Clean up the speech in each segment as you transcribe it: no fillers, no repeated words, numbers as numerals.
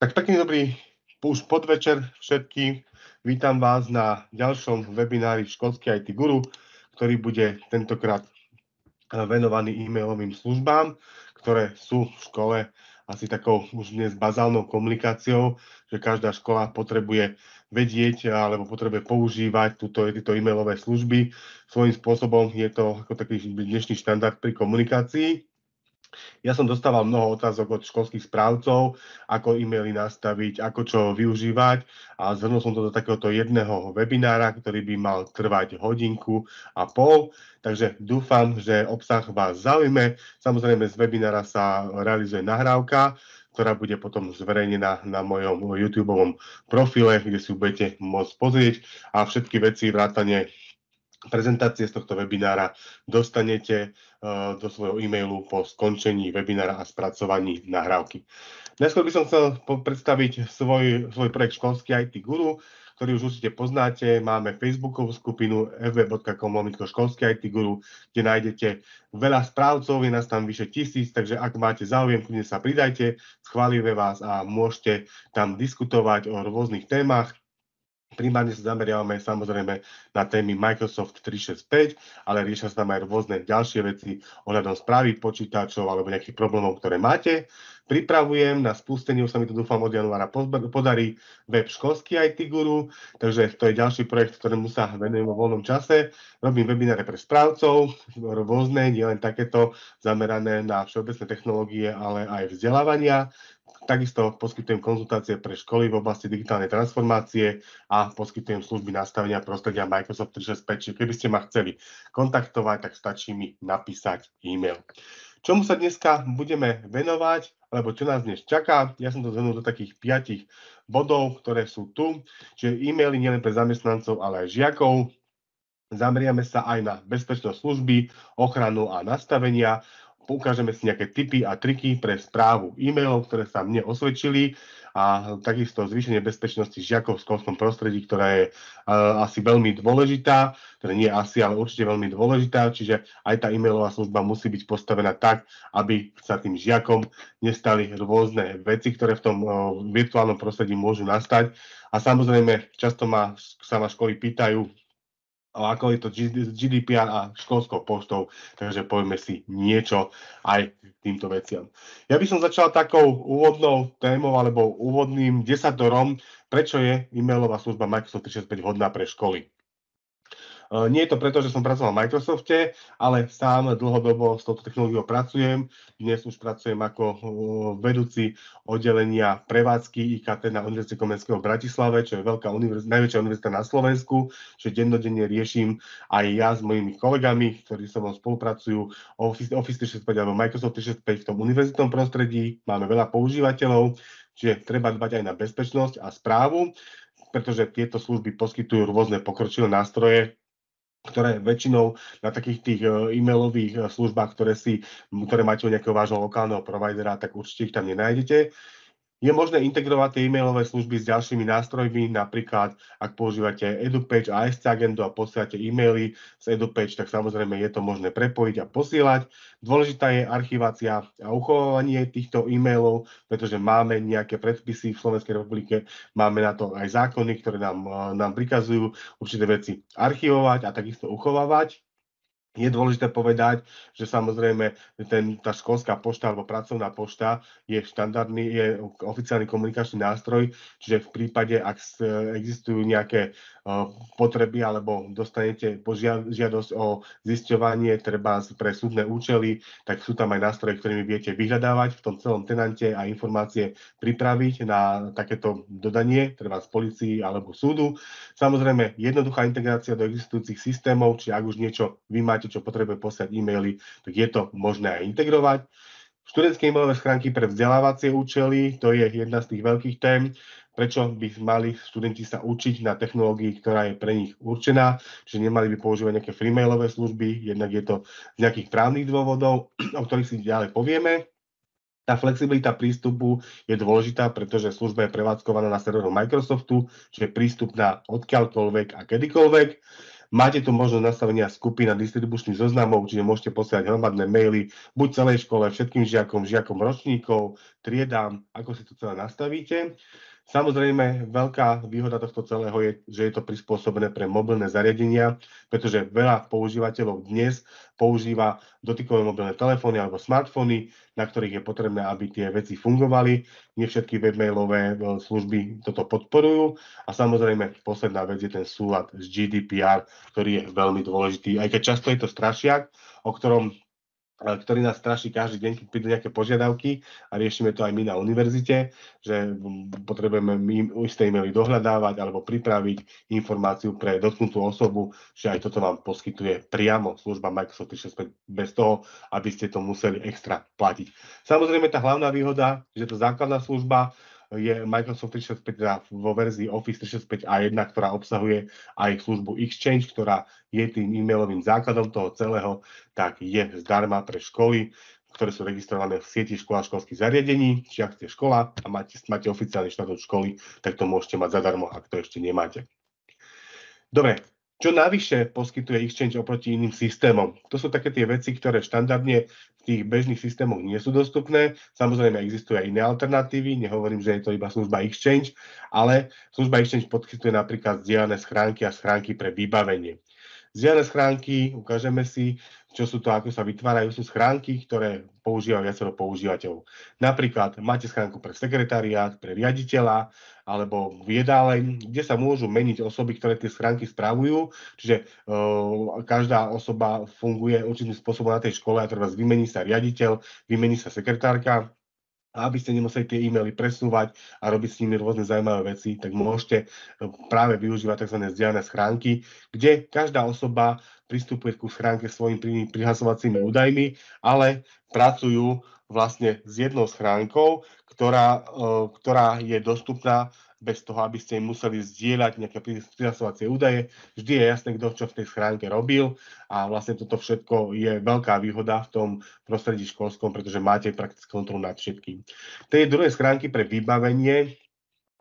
Tak pekný dobrý už podvečer všetkým. Vítam vás na ďalšom webinári Školský IT Guru, ktorý bude tentokrát venovaný e-mailovým službám, ktoré sú v škole asi takou už dnes bazálnou komunikáciou, že každá škola potrebuje vedieť alebo potrebuje používať tieto e-mailové služby. Svojím spôsobom je to ako taký dnešný štandard pri komunikácii. Ja som dostával mnoho otázok od školských správcov, ako e-maily nastaviť, ako čo využívať a zhrnul som to do takéhoto jedného webinára, ktorý by mal trvať hodinku a pol. Takže dúfam, že obsah vás zaujme. Samozrejme z webinára sa realizuje nahrávka, ktorá bude potom zverejnená na mojom YouTubeovom profile, kde si ju budete môcť pozrieť a všetky veci vrátane prezentácie z tohto webinára dostanete do svojho e-mailu po skončení webinára a spracovaní nahrávky. Najskôr by som chcel predstaviť svoj projekt Školský IT Guru, ktorý už určite poznáte. Máme Facebookovú skupinu fb.com/školský IT Guru, kde nájdete veľa správcov, je nás tam vyše 1000, takže ak máte záujem, kľudne sa pridajte, schválime vás a môžete tam diskutovať o rôznych témach. Primárne sa zameriavame samozrejme na témy Microsoft 365, ale riešia sa tam aj rôzne ďalšie veci ohľadom správy počítačov alebo nejakých problémov, ktoré máte. Pripravujem na spustenie, už sa mi to dúfam od januára podarí, web Školský IT Guru, takže to je ďalší projekt, ktorému sa venujem vo voľnom čase. Robím webináre pre správcov, rôzne, nielen takéto zamerané na všeobecné technológie, ale aj vzdelávania. Takisto poskytujem konzultácie pre školy v oblasti digitálnej transformácie a poskytujem služby nastavenia prostredia Microsoft 365. Čiže keby ste ma chceli kontaktovať, tak stačí mi napísať e-mail. Čomu sa dneska budeme venovať, alebo čo nás dnes čaká? Ja som to zhrnul do takých 5 bodov, ktoré sú tu. Čiže e-maily nielen pre zamestnancov, ale aj žiakov. Zameriame sa aj na bezpečnosť služby, ochranu a nastavenia. Ukážeme si nejaké tipy a triky pre správu e-mailov, ktoré sa mne osvedčili a takisto zvýšenie bezpečnosti žiakov v školskom prostredí, ktorá je asi veľmi dôležitá, ktorá nie asi, ale určite veľmi dôležitá, čiže aj tá e-mailová služba musí byť postavená tak, aby sa tým žiakom nestali rôzne veci, ktoré v tom virtuálnom prostredí môžu nastať. A samozrejme, často sa ma školy pýtajú, ako je to GDPR a školskou poštou, takže povieme si niečo aj k týmto veciam. Ja by som začal takou úvodnou témou alebo úvodným desaterom, prečo je e-mailová služba Microsoft 365 hodná pre školy. Nie je to preto, že som pracoval v Microsofte, ale sám dlhodobo s touto technológiou pracujem. Dnes už pracujem ako vedúci oddelenia prevádzky IKT na Univerzite Komenského v Bratislave, čo je najväčšia univerzita na Slovensku, že dennodenne riešim aj ja s mojimi kolegami, ktorí so mnou spolupracujú Office 365 alebo Microsoft 365 v tom univerzitnom prostredí. Máme veľa používateľov, čiže treba dbať aj na bezpečnosť a správu, pretože tieto služby poskytujú rôzne pokročilé nástroje, ktoré väčšinou na takých tých e-mailových službách, ktoré máte u nejakého vášho lokálneho providera, tak určite ich tam nenájdete. Je možné integrovať tie e-mailové služby s ďalšími nástrojmi, napríklad ak používate EduPage a ASC agendu a posielate e-maily z EduPage, tak samozrejme je to možné prepojiť a posielať. Dôležitá je archivácia a uchovávanie týchto e-mailov, pretože máme nejaké predpisy v Slovenskej republike, máme na to aj zákony, ktoré nám prikazujú určité veci archivovať a takisto uchovávať. Je dôležité povedať, že samozrejme tá školská pošta alebo pracovná pošta je oficiálny komunikačný nástroj, čiže v prípade, ak existujú nejaké potreby alebo dostanete žiadosť o zisťovanie treba pre súdne účely, tak sú tam aj nástroje, ktorými viete vyhľadávať v tom celom tenante a informácie pripraviť na takéto dodanie, treba z polícii alebo súdu. Samozrejme, jednoduchá integrácia do existujúcich systémov, či ak už niečo vy máte, čo potrebuje poslať e-maily, tak je to možné aj integrovať. Študentské e-mailové schránky pre vzdelávacie účely, to je jedna z tých veľkých tém, prečo by mali študenti sa učiť na technológii, ktorá je pre nich určená, čiže nemali by používať nejaké freemailové služby, jednak je to z nejakých právnych dôvodov, o ktorých si ďalej povieme. Tá flexibilita prístupu je dôležitá, pretože služba je prevádzkovaná na serveru Microsoftu, čiže prístupná odkiaľkoľvek a kedykoľvek. Máte tu možnosť nastavenia skupín a distribučných zoznamov, čiže môžete posielať hromadné maily buď celej škole, všetkým žiakom ročníkov, triedám, ako si to celé nastavíte. Samozrejme, veľká výhoda tohto celého je, že je to prispôsobené pre mobilné zariadenia, pretože veľa používateľov dnes používa dotykové mobilné telefóny alebo smartfóny, na ktorých je potrebné, aby tie veci fungovali. Nie všetky webmailové služby toto podporujú. A samozrejme, posledná vec je ten súlad s GDPR, ktorý je veľmi dôležitý. Aj keď často je to strašiak, ktorý nás straší každý deň, keď prídu nejaké požiadavky a riešime to aj my na univerzite, že potrebujeme isté e-maily dohľadávať alebo pripraviť informáciu pre dotknutú osobu, že aj toto vám poskytuje priamo služba Microsoft 365 bez toho, aby ste to museli extra platiť. Samozrejme, tá hlavná výhoda, že to základná služba je Microsoft 365 teda vo verzii Office 365 A1, ktorá obsahuje aj službu Exchange, ktorá je tým e-mailovým základom toho celého, tak je zdarma pre školy, ktoré sú registrované v sieti škôl a školských zariadení. Čiže ak ste škola a máte oficiálny štatút školy, tak to môžete mať zadarmo, ak to ešte nemáte. Dobre, čo navyše poskytuje Exchange oproti iným systémom? To sú také tie veci, ktoré štandardne v tých bežných systémoch nie sú dostupné. Samozrejme, existujú aj iné alternatívy, nehovorím, že je to iba služba Exchange, ale služba Exchange poskytuje napríklad zdieľané schránky a schránky pre vybavenie. Zdieľané schránky, ukážeme si, čo sú to, ako sa vytvárajú, sú schránky, ktoré používajú viacero používateľov. Napríklad máte schránku pre sekretariát, pre riaditeľa, alebo v jedáleň, kde sa môžu meniť osoby, ktoré tie schránky spravujú, čiže každá osoba funguje určitým spôsobom na tej škole a treba vymení sa riaditeľ, vymení sa sekretárka. A aby ste nemuseli tie e-maily presúvať a robiť s nimi rôzne zaujímavé veci, tak môžete práve využívať tzv. Zdieľané schránky, kde každá osoba pristupuje ku schránke svojimi prihlasovacími údajmi, ale pracujú vlastne s jednou schránkou, ktorá je dostupná bez toho, aby ste im museli zdieľať nejaké prihlasovacie údaje. Vždy je jasné, kto čo v tej schránke robil a vlastne toto všetko je veľká výhoda v tom prostredí školskom, pretože máte praktickú kontrolu nad všetkým. Tie druhé schránky pre vybavenie,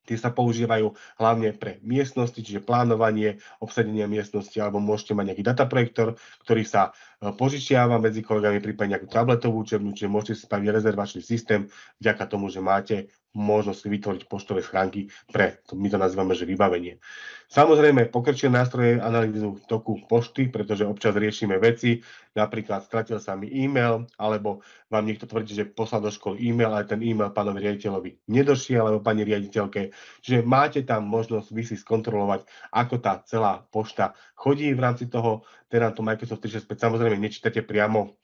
tie sa používajú hlavne pre miestnosti, čiže plánovanie, obsadenie miestnosti, alebo môžete mať nejaký dataprojektor, ktorý sa požičiava medzi kolegami, prípadne nejakú tabletovú učebňu, čiže môžete si spraviť rezervačný systém vďaka tomu, že máte možnosť vytvoriť poštové schránky pre, my to nazývame, že vybavenie. Samozrejme, pokročilé nástroje analýzu toku pošty, pretože občas riešime veci, napríklad stratil sa mi e-mail, alebo vám niekto tvrdí, že poslal do školy e-mail, ale ten e-mail pánovi riaditeľovi nedošiel, alebo pani riaditeľke. Čiže máte tam možnosť vy si skontrolovať, ako tá celá pošta chodí v rámci toho, teda to Microsoft 365. Samozrejme, nečítate priamo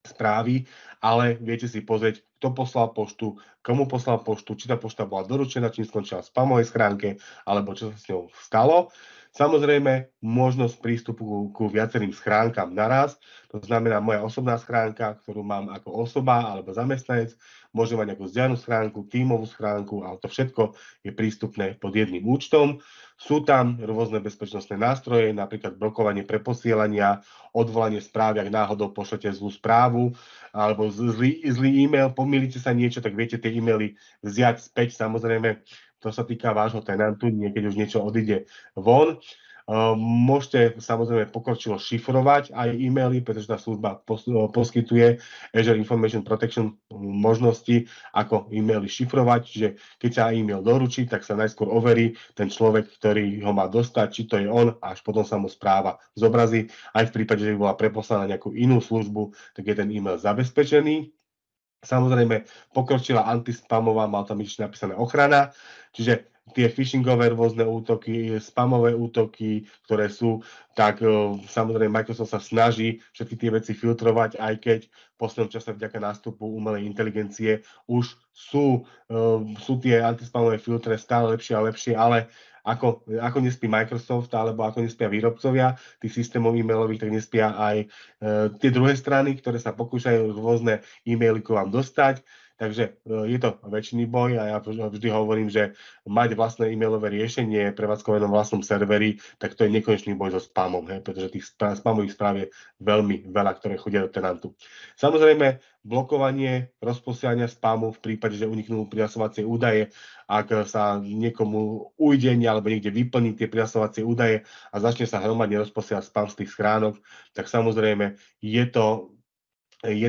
správy, ale viete si pozrieť, kto poslal poštu, komu poslal poštu, či tá pošta bola doručená, čím skončila v spamovej schránke, alebo čo sa s ňou stalo. Samozrejme, možnosť prístupu ku viacerým schránkam naraz, to znamená moja osobná schránka, ktorú mám ako osoba alebo zamestnanec, môže mať nejakú zdieľanú schránku, tímovú schránku, ale to všetko je prístupné pod jedným účtom. Sú tam rôzne bezpečnostné nástroje, napríklad blokovanie preposielania, odvolanie správy, ak náhodou pošlete zlú správu, alebo zlý e-mail, pomýlite sa niečo, tak viete tie e-maily vziať späť. Samozrejme, to sa týka vášho tenantu, niekedy už niečo odíde von. Môžete samozrejme pokročilo šifrovať aj e-maily, pretože tá služba poskytuje Azure Information Protection možnosti, ako e-maily šifrovať. Čiže keď sa e-mail doručí, tak sa najskôr overí ten človek, ktorý ho má dostať, či to je on, a až potom sa mu správa zobrazí. Aj v prípade, že by bola preposlaná nejakú inú službu, tak je ten e-mail zabezpečený. Samozrejme, pokročila antispamová, mal tam ešte napísané ochrana, čiže tie phishingové rôzne útoky, spamové útoky, ktoré sú, tak samozrejme Microsoft sa snaží všetky tie veci filtrovať, aj keď v poslednom čase vďaka nástupu umelej inteligencie už sú tie antispamové filtre stále lepšie a lepšie, ale ako nespí Microsoft alebo ako nespia výrobcovia tých systémov e-mailových, tak nespia aj tie druhé strany, ktoré sa pokúšajú rôzne e-maily k vám dostať. Takže je to väčšiný boj a ja vždy hovorím, že mať vlastné e-mailové riešenie prevádzkové na vlastnom serveri, tak to je nekonečný boj so spamom, pretože tých spamových správ je veľmi veľa, ktoré chodia do tenantu. Samozrejme, blokovanie rozposielania spamu v prípade, že uniknú prihlasovacie údaje, ak sa niekomu ujdenie alebo niekde vyplní tie prihlasovacie údaje a začne sa hromadne rozposielať spam z tých schránok, tak samozrejme je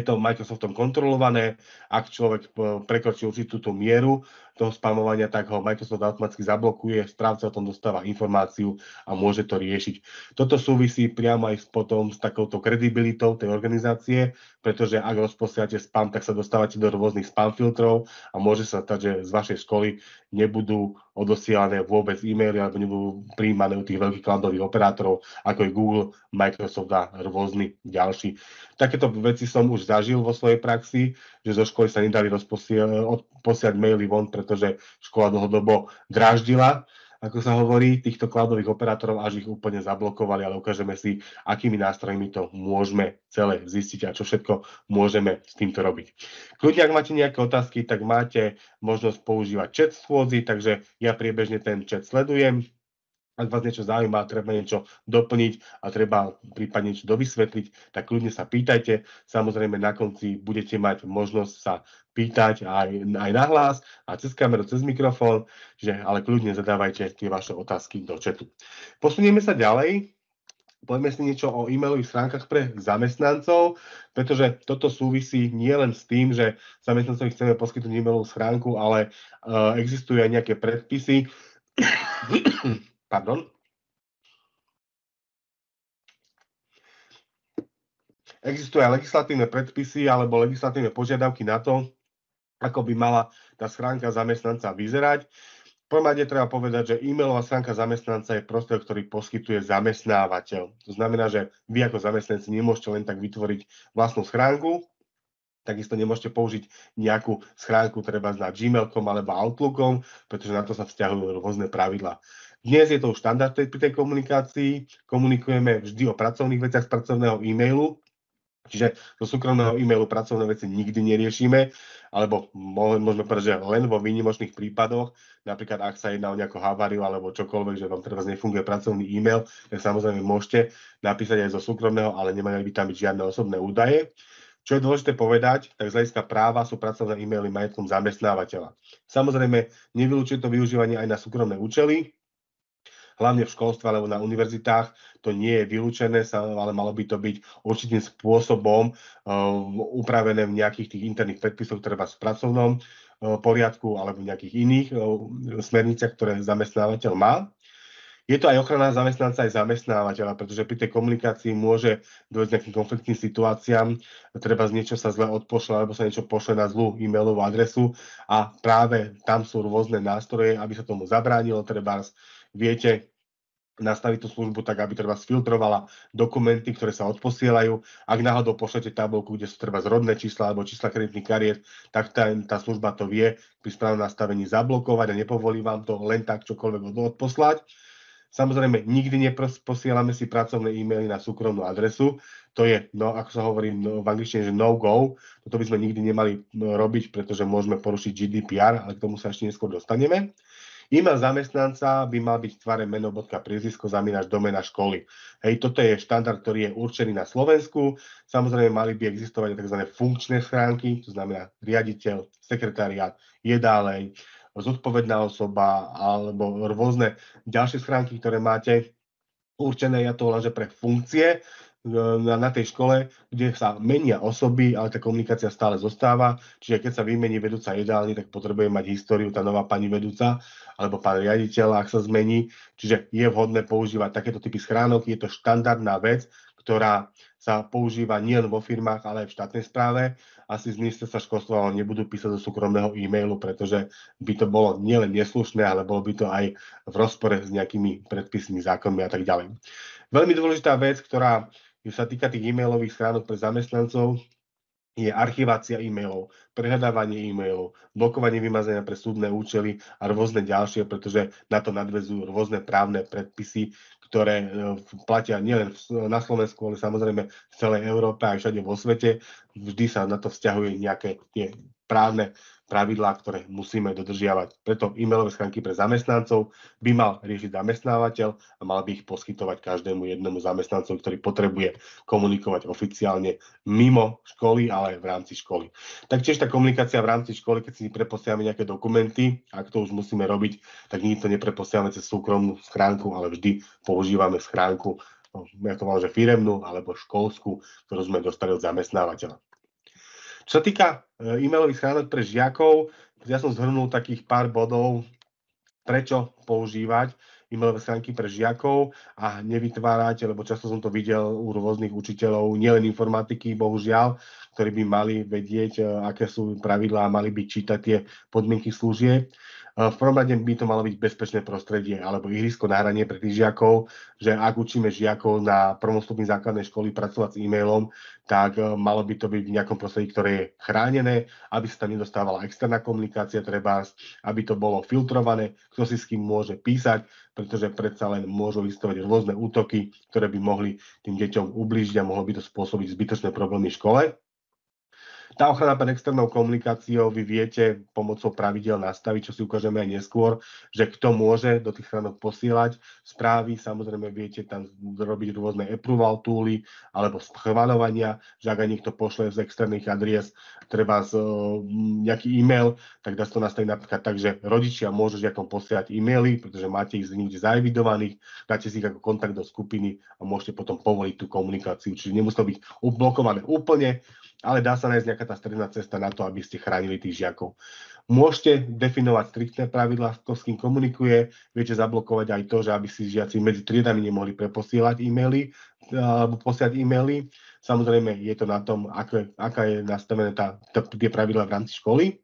to Microsoftom kontrolované. Ak človek prekročí určitú tú mieru toho spamovania, tak ho Microsoft automaticky zablokuje, správca o tom dostáva informáciu a môže to riešiť. Toto súvisí priamo aj potom s takouto kredibilitou tej organizácie, pretože ak rozposielate spam, tak sa dostávate do rôznych spam filtrov a môže sa stať, že z vašej školy nebudú odosielané vôbec e-maily alebo nebudú prijímané u tých veľkých cloudových operátorov, ako je Google, Microsoft a rôzni ďalší. Takéto veci som už zažil vo svojej praxi, že zo školy sa nedali posielať maily von, pretože škola dlhodobo dráždila, ako sa hovorí, týchto cloudových operátorov, až ich úplne zablokovali, ale ukážeme si, akými nástrojmi to môžeme celé zistiť a čo všetko môžeme s týmto robiť. Kľudne, ak máte nejaké otázky, tak máte možnosť používať chat schôdzi, takže ja priebežne ten chat sledujem. Ak vás niečo zaujíma, treba niečo doplniť a treba prípadne niečo dovysvetliť, tak kľudne sa pýtajte. Samozrejme, na konci budete mať možnosť sa pýtať aj nahlas a cez kameru, cez mikrofón, ale kľudne zadávajte tie vaše otázky do chatu. Posunieme sa ďalej. Poďme si niečo o e-mailových stránkach pre zamestnancov, pretože toto súvisí nielen s tým, že zamestnancovi chceme poskytnúť e-mailovú schránku, ale existujú aj nejaké predpisy, Pardon. Existujú aj legislatívne predpisy alebo legislatívne požiadavky na to, ako by mala tá schránka zamestnanca vyzerať. V prvom rade treba povedať, že e-mailová schránka zamestnanca je prostor, ktorý poskytuje zamestnávateľ. To znamená, že vy ako zamestnanci nemôžete len tak vytvoriť vlastnú schránku, takisto nemôžete použiť nejakú schránku treba na Gmailkom alebo Outlookom, pretože na to sa vzťahujú rôzne pravidlá. Dnes je to už štandard pri tej komunikácii. Komunikujeme vždy o pracovných veciach z pracovného e-mailu, čiže zo súkromného e-mailu pracovné veci nikdy neriešime, alebo môžeme povedať, že len vo výnimočných prípadoch, napríklad ak sa jedná o nejakú haváriu alebo čokoľvek, že vám teraz nefunguje pracovný e-mail, tak samozrejme môžete napísať aj zo súkromného, ale nemali by tam byť žiadne osobné údaje. Čo je dôležité povedať, tak z hľadiska práva sú pracovné e-maily majetkom zamestnávateľa. Samozrejme, nevylučuje to využívanie aj na súkromné účely, hlavne v školstve alebo na univerzitách. To nie je vylúčené, ale malo by to byť určitým spôsobom upravené v nejakých tých interných predpisoch, ktoré v pracovnom poriadku alebo v nejakých iných smerniciach, ktoré zamestnávateľ má. Je to aj ochrana zamestnanca aj zamestnávateľa, pretože pri tej komunikácii môže dôjsť nejakým konfliktným situáciám, treba z niečo sa zle odpošle, alebo sa niečo pošle na zlú e-mailovú adresu a práve tam sú rôzne nástroje, aby sa tomu zabránilo, treba viete nastaviť tú službu tak, aby treba sfiltrovala dokumenty, ktoré sa odposielajú. Ak náhodou pošlete tabulku, kde sú treba rodné čísla alebo čísla kreditných kariet, tak tá služba to vie pri správnom nastavení zablokovať a nepovolí vám to len tak čokoľvek odposlať. Samozrejme, nikdy neposielame si pracovné e-maily na súkromnú adresu. To je, ako sa hovorí v angličtine, že no-go. Toto by sme nikdy nemali robiť, pretože môžeme porušiť GDPR, ale k tomu sa ešte neskôr dostaneme. E-mail zamestnanca by mal byť v tvare meno, priezvisko, zamienač, doména školy. Toto je štandard, ktorý je určený na Slovensku. Samozrejme, mali by existovať tzv. Funkčné schránky, to znamená riaditeľ, sekretariát, jedáleň, zodpovedná osoba alebo rôzne ďalšie schránky, ktoré máte určené, ja to volám, že pre funkcie na tej škole, kde sa menia osoby, ale tá komunikácia stále zostáva. Čiže keď sa vymení vedúca jedálny, tak potrebuje mať históriu tá nová pani vedúca alebo pán riaditeľ, ak sa zmení. Čiže je vhodné používať takéto typy schránok. Je to štandardná vec, ktorá sa používa nielen vo firmách, ale aj v štátnej správe. Asi z ministerstva školstva nebudú písať do súkromného e-mailu, pretože by to bolo nielen neslušné, ale bolo by to aj v rozpore s nejakými predpismi, zákonmi a tak ďalej. Veľmi dôležitá vec, ktorá sa týka tých e-mailových schránok pre zamestnancov, je archivácia e-mailov, prehľadávanie e-mailov, blokovanie vymazania pre súdne účely a rôzne ďalšie, pretože na to nadväzujú rôzne právne predpisy, ktoré platia nielen na Slovensku, ale samozrejme v celej Európe aj všade vo svete. Vždy sa na to vzťahuje nejaké tie právne pravidlá, ktoré musíme dodržiavať. Preto e-mailové schránky pre zamestnancov by mal riešiť zamestnávateľ a mal by ich poskytovať každému jednému zamestnancovi, ktorý potrebuje komunikovať oficiálne mimo školy, ale aj v rámci školy. Taktiež tá komunikácia v rámci školy, keď si preposielame nejaké dokumenty, ak to už musíme robiť, tak nikto nepreposielame cez súkromnú schránku, ale vždy používame schránku, ja to mám, že firemnú alebo školskú, ktorú sme dostali od zamestnávateľa. Čo sa týka e-mailových schránok pre žiakov, ja som zhrnul takých pár bodov, prečo používať e-mailové schránky pre žiakov a nevytvárať, lebo často som to videl u rôznych učiteľov, nielen informatiky, bohužiaľ, ktorí by mali vedieť, aké sú pravidlá a mali by čítať tie podmienky služieb. V prvom rade by to malo byť bezpečné prostredie alebo ihrisko na hranie pre tých žiakov, že ak učíme žiakov na prvom stupni základnej školy pracovať s e-mailom, tak malo by to byť v nejakom prostredí, ktoré je chránené, aby sa tam nedostávala externá komunikácia, trebárs, aby to bolo filtrované, kto si s kým môže písať, pretože predsa len môžu existovať rôzne útoky, ktoré by mohli tým deťom ublížiť a mohlo by to spôsobiť zbytočné problémy v škole. Tá ochrana pred externou komunikáciou vy viete pomocou pravidel nastaviť, čo si ukážeme aj neskôr, že kto môže do tých schránok posielať správy. Samozrejme viete tam robiť rôzne approval tooly alebo schvaľovania, že ak aj niekto pošle z externých adries treba nejaký e-mail, tak dá sa to nastaviť napríklad tak, že rodičia môžu žiakom posielať e-maily, pretože máte ich niekde zaevidovaných, dáte si ich ako kontakt do skupiny a môžete potom povoliť tú komunikáciu. Čiže nemusí to byť ublokované úplne, ale dá sa nájsť nejaká tá stredná cesta na to, aby ste chránili tých žiakov. Môžete definovať striktné pravidlá, kto s kým komunikuje, viete zablokovať aj to, že aby si žiaci medzi triedami nemohli preposielať e-maily alebo posielať e-maily. Samozrejme je to na tom, aká je nastavené tie pravidlá v rámci školy.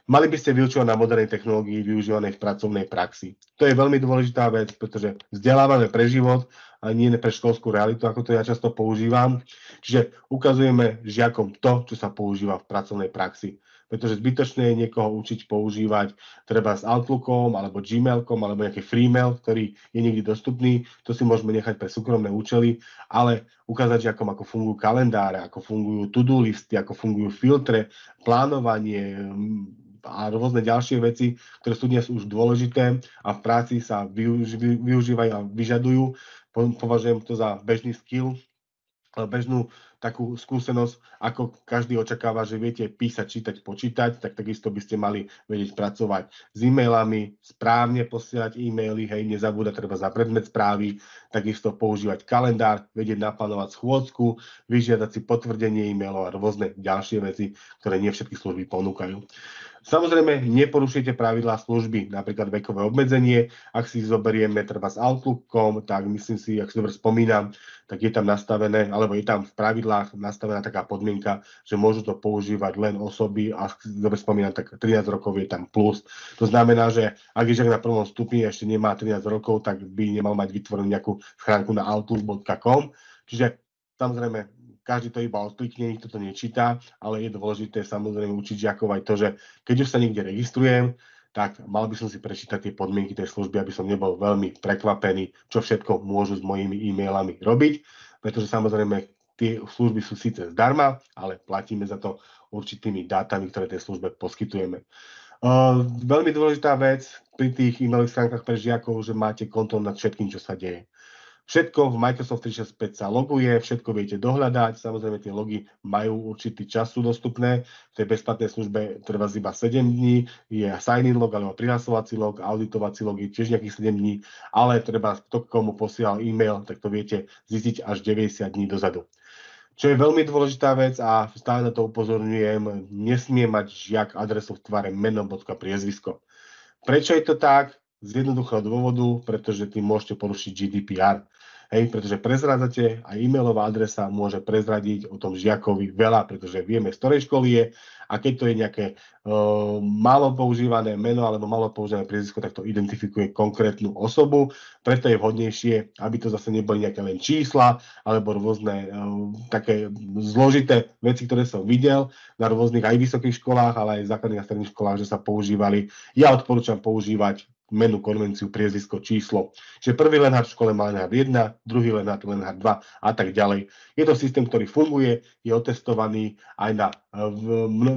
Mali by ste vyučovať na modernej technológii využívanej v pracovnej praxi. To je veľmi dôležitá vec, pretože vzdelávame pre život a nie pre školskú realitu, ako to ja často používam. Čiže ukazujeme žiakom to, čo sa používa v pracovnej praxi. Pretože zbytočné je niekoho učiť používať treba s Outlookom, alebo Gmailkom, alebo nejaký freemail, ktorý je niekde dostupný. To si môžeme nechať pre súkromné účely, ale ukázať žiakom, ako fungujú kalendáre, ako fungujú to-do listy, ako fungujú filtre, plánovanie a rôzne ďalšie veci, ktoré sú dnes už dôležité a v práci sa využívajú a vyžadujú. Považujem to za bežný skill, bežnú takú skúsenosť, ako každý očakáva, že viete písať, čítať, počítať, tak takisto by ste mali vedieť pracovať s e-mailami, správne posielať e-maily, hej, nezabúdať treba za predmet správy, takisto používať kalendár, vedieť naplánovať schôdzku, vyžiadať si potvrdenie e-mailov a rôzne ďalšie veci, ktoré nie všetky služby ponúkajú. Samozrejme, neporušujte pravidlá služby, napríklad vekové obmedzenie. Ak si zoberieme treba s Outlookom, tak myslím si, ak si dobre spomínam, tak je tam nastavené, alebo je tam v pravidlách nastavená taká podmienka, že môžu to používať len osoby, a ak si dobre spomínam, tak 13 rokov je tam plus. To znamená, že ak je žiak na prvom stupni ešte nemá 13 rokov, tak by nemal mať vytvorenú nejakú schránku na outlook.com. Čiže samozrejme, každý to iba odklikne, nikto to nečíta, ale je dôležité samozrejme učiť žiakov aj to, že keď už sa niekde registrujem, tak mal by som si prečítať tie podmienky tej služby, aby som nebol veľmi prekvapený, čo všetko môžu s mojimi e-mailami robiť, pretože samozrejme tie služby sú síce zdarma, ale platíme za to určitými dátami, ktoré tej službe poskytujeme. Veľmi dôležitá vec pri tých e-mailových stránkach pre žiakov, že máte kontrolu nad všetkým, čo sa deje. Všetko v Microsoft 365 sa loguje, všetko viete dohľadať, samozrejme tie logy majú určitý čas, sú dostupné, v tej bezplatnej službe trvá iba 7 dní, je sign-in log alebo prihlasovací log, auditovací log je tiež nejakých 7 dní, ale treba kto komu posielal e-mail, tak to viete zistiť až 90 dní dozadu. Čo je veľmi dôležitá vec a stále na to upozorňujem, nesmie mať žiak adresu v tvare meno.priezvisko. Prečo je to tak? Z jednoduchého dôvodu, pretože tým môžete porušiť GDPR. Hej, pretože prezrádzate a e-mailová adresa môže prezradiť o tom žiakovi veľa, pretože vieme, z ktorej školy je a keď to je nejaké málo používané meno alebo málo používané priezvisko, tak to identifikuje konkrétnu osobu. Preto je vhodnejšie, aby to zase neboli nejaké len čísla alebo rôzne také zložité veci, ktoré som videl na rôznych aj vysokých školách, ale aj základných a stredných školách, že sa používali. Ja odporúčam používať menu, konvenciu, priezvisko, číslo. Čiže prvý Lenhard v škole má Lenhard 1, druhý Lenhard 2 a tak ďalej. Je to systém, ktorý funguje, je otestovaný aj na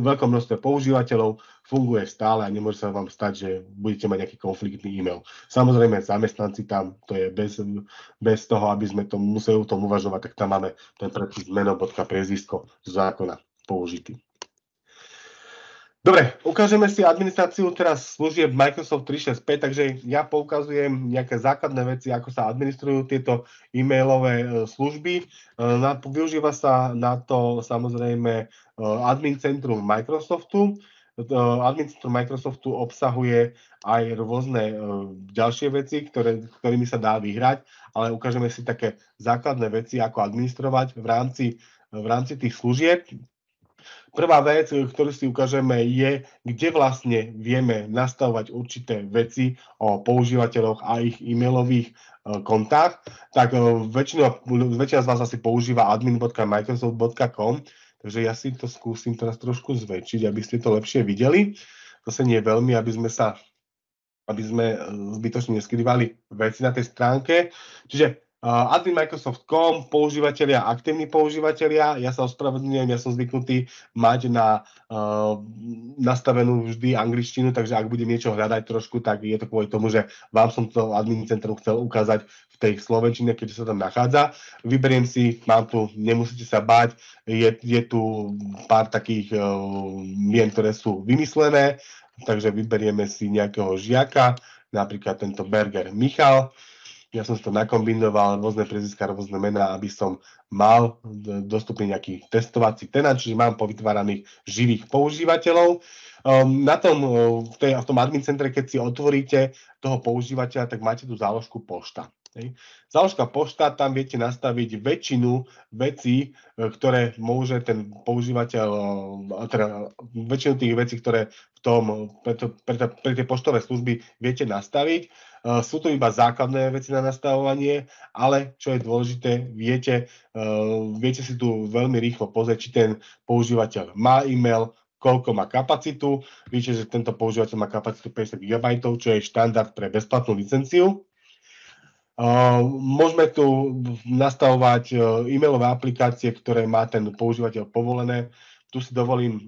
veľkom množstve používateľov, funguje stále a nemôže sa vám stať, že budete mať nejaký konfliktný e-mail. Samozrejme, zamestnanci tam, to je bez toho, aby sme to museli o tom uvažovať, tak tam máme ten predpis meno, priezvisko z zákona použitý. Dobre, ukážeme si administráciu teraz služieb Microsoft 365, takže ja poukazujem nejaké základné veci, ako sa administrujú tieto e-mailové služby. Využíva sa na to samozrejme admin centrum Microsoftu. Admin centrum Microsoftu obsahuje aj rôzne ďalšie veci, ktorými sa dá vyhrať, ale ukážeme si také základné veci, ako administrovať v rámci tých služieb. Prvá vec, ktorú si ukážeme, je, kde vlastne vieme nastavovať určité veci o používateľoch a ich e-mailových kontách. Tak väčšina z vás asi používa admin.microsoft.com, takže ja si to skúsim teraz trošku zväčšiť, aby ste to lepšie videli. Zase nie veľmi, aby sme zbytočne neskrývali veci na tej stránke. Čiže admin.microsoft.com, používateľia, aktívni používateľia, ja sa ospravedlňujem, ja som zvyknutý mať nastavenú vždy angličtinu, takže ak budem niečo hľadať trošku, tak je to kvôli tomu, že vám som to admin centrum chcel ukázať v tej slovenčine, keďže sa tam nachádza. Vyberiem si, mám tu, nemusíte sa báť, je tu pár takých mien, ktoré sú vymyslené, takže vyberieme si nejakého žiaka, napríklad tento Berger Michal. Ja som si to nakombinoval, rôzne priezviská, rôzne mená, aby som mal dostupný nejaký testovací tenant, čiže mám povytváraných živých používateľov. V tom admin centre, keď si otvoríte toho používateľa, tak máte tu záložku pošta. Záložka pošta, tam viete nastaviť väčšinu vecí, ktoré môže ten používateľ, teda väčšinu tých vecí, ktoré pre tie poštové služby viete nastaviť. Sú to iba základné veci na nastavovanie, ale čo je dôležité, viete si tu veľmi rýchlo pozrieť, či ten používateľ má e-mail, koľko má kapacitu. Viete, že tento používateľ má kapacitu 50 GB, čo je štandard pre bezplatnú licenciu. Môžeme tu nastavovať e-mailové aplikácie, ktoré má ten používateľ povolené. Tu si dovolím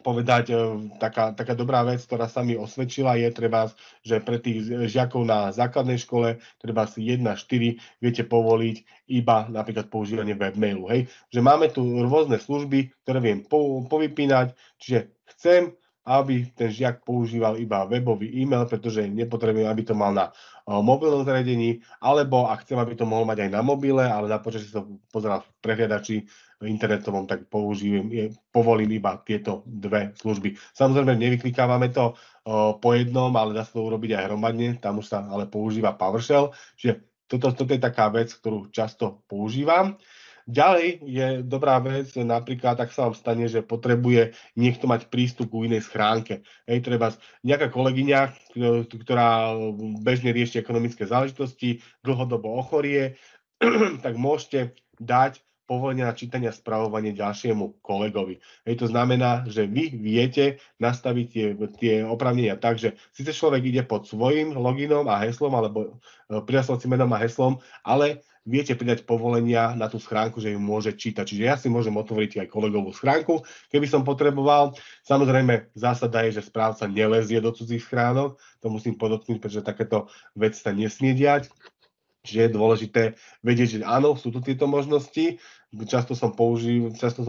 povedať, taká dobrá vec, ktorá sa mi osvedčila, je treba, že pre tých žiakov na základnej škole treba si 1.4 viete povoliť iba napríklad používanie webmailu. Hej? Že máme tu rôzne služby, ktoré viem povypínať, čiže chcem, aby ten žiak používal iba webový e-mail, pretože nepotrebujem, aby to mal na mobilnom zariadení, alebo ak chcem, aby to mohol mať aj na mobile, ale na počasí sa pozeral v prehliadači internetovom, tak povolím iba tieto dve služby. Samozrejme, nevyklikávame to po jednom, ale dá sa to urobiť aj hromadne, tam už sa ale používa PowerShell, čiže toto je taká vec, ktorú často používam. Ďalej je dobrá vec, napríklad, ak sa vám stane, že potrebuje niekto mať prístup k inej schránke. Treba nejaká kolegyňa, ktorá bežne rieši ekonomické záležitosti, dlhodobo ochorie, tak môžete dať povolenie na čítanie a spravovanie ďalšiemu kolegovi. To znamená, že vy viete nastaviť tie oprávnenia tak, že síce človek ide pod svojím loginom a heslom, alebo prihlasovacím menom a heslom, ale viete pridať povolenia na tú schránku, že ju môže čítať. Čiže ja si môžem otvoriť aj kolegovú schránku, keby som potreboval. Samozrejme, zásada je, že správca nelezie do cudzích schránok. To musím podotknúť, pretože takéto veci sa nesmie diať. Čiže je dôležité vedieť, že áno, sú tu tieto možnosti. Často som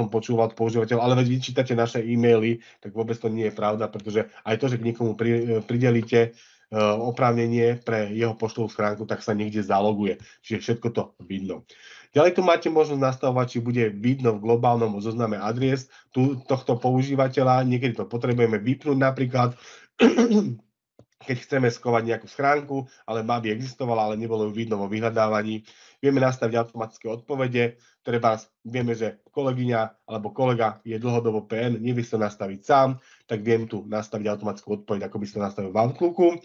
počúval od používateľov, ale veď vyčítate naše e-maily, tak vôbec to nie je pravda, pretože aj to, že k niekomu pridelíte oprávnenie pre jeho poštovú schránku, tak sa niekde zaloguje. Čiže všetko to vidno. Ďalej tu máte možnosť nastavovať, či bude vidno v globálnom zozname adries tohto používateľa. Niekedy to potrebujeme vypnúť napríklad, keď chceme skovať nejakú schránku, ale aby existovala, ale nebolo ju vidno vo vyhľadávaní. Vieme nastaviť automatické odpovede, vieme, že kolegyňa alebo kolega je dlhodobo nevie to nastaviť sám, tak viem tu nastaviť automatickú odpoveď, ako by sa nastavil v Outlooku.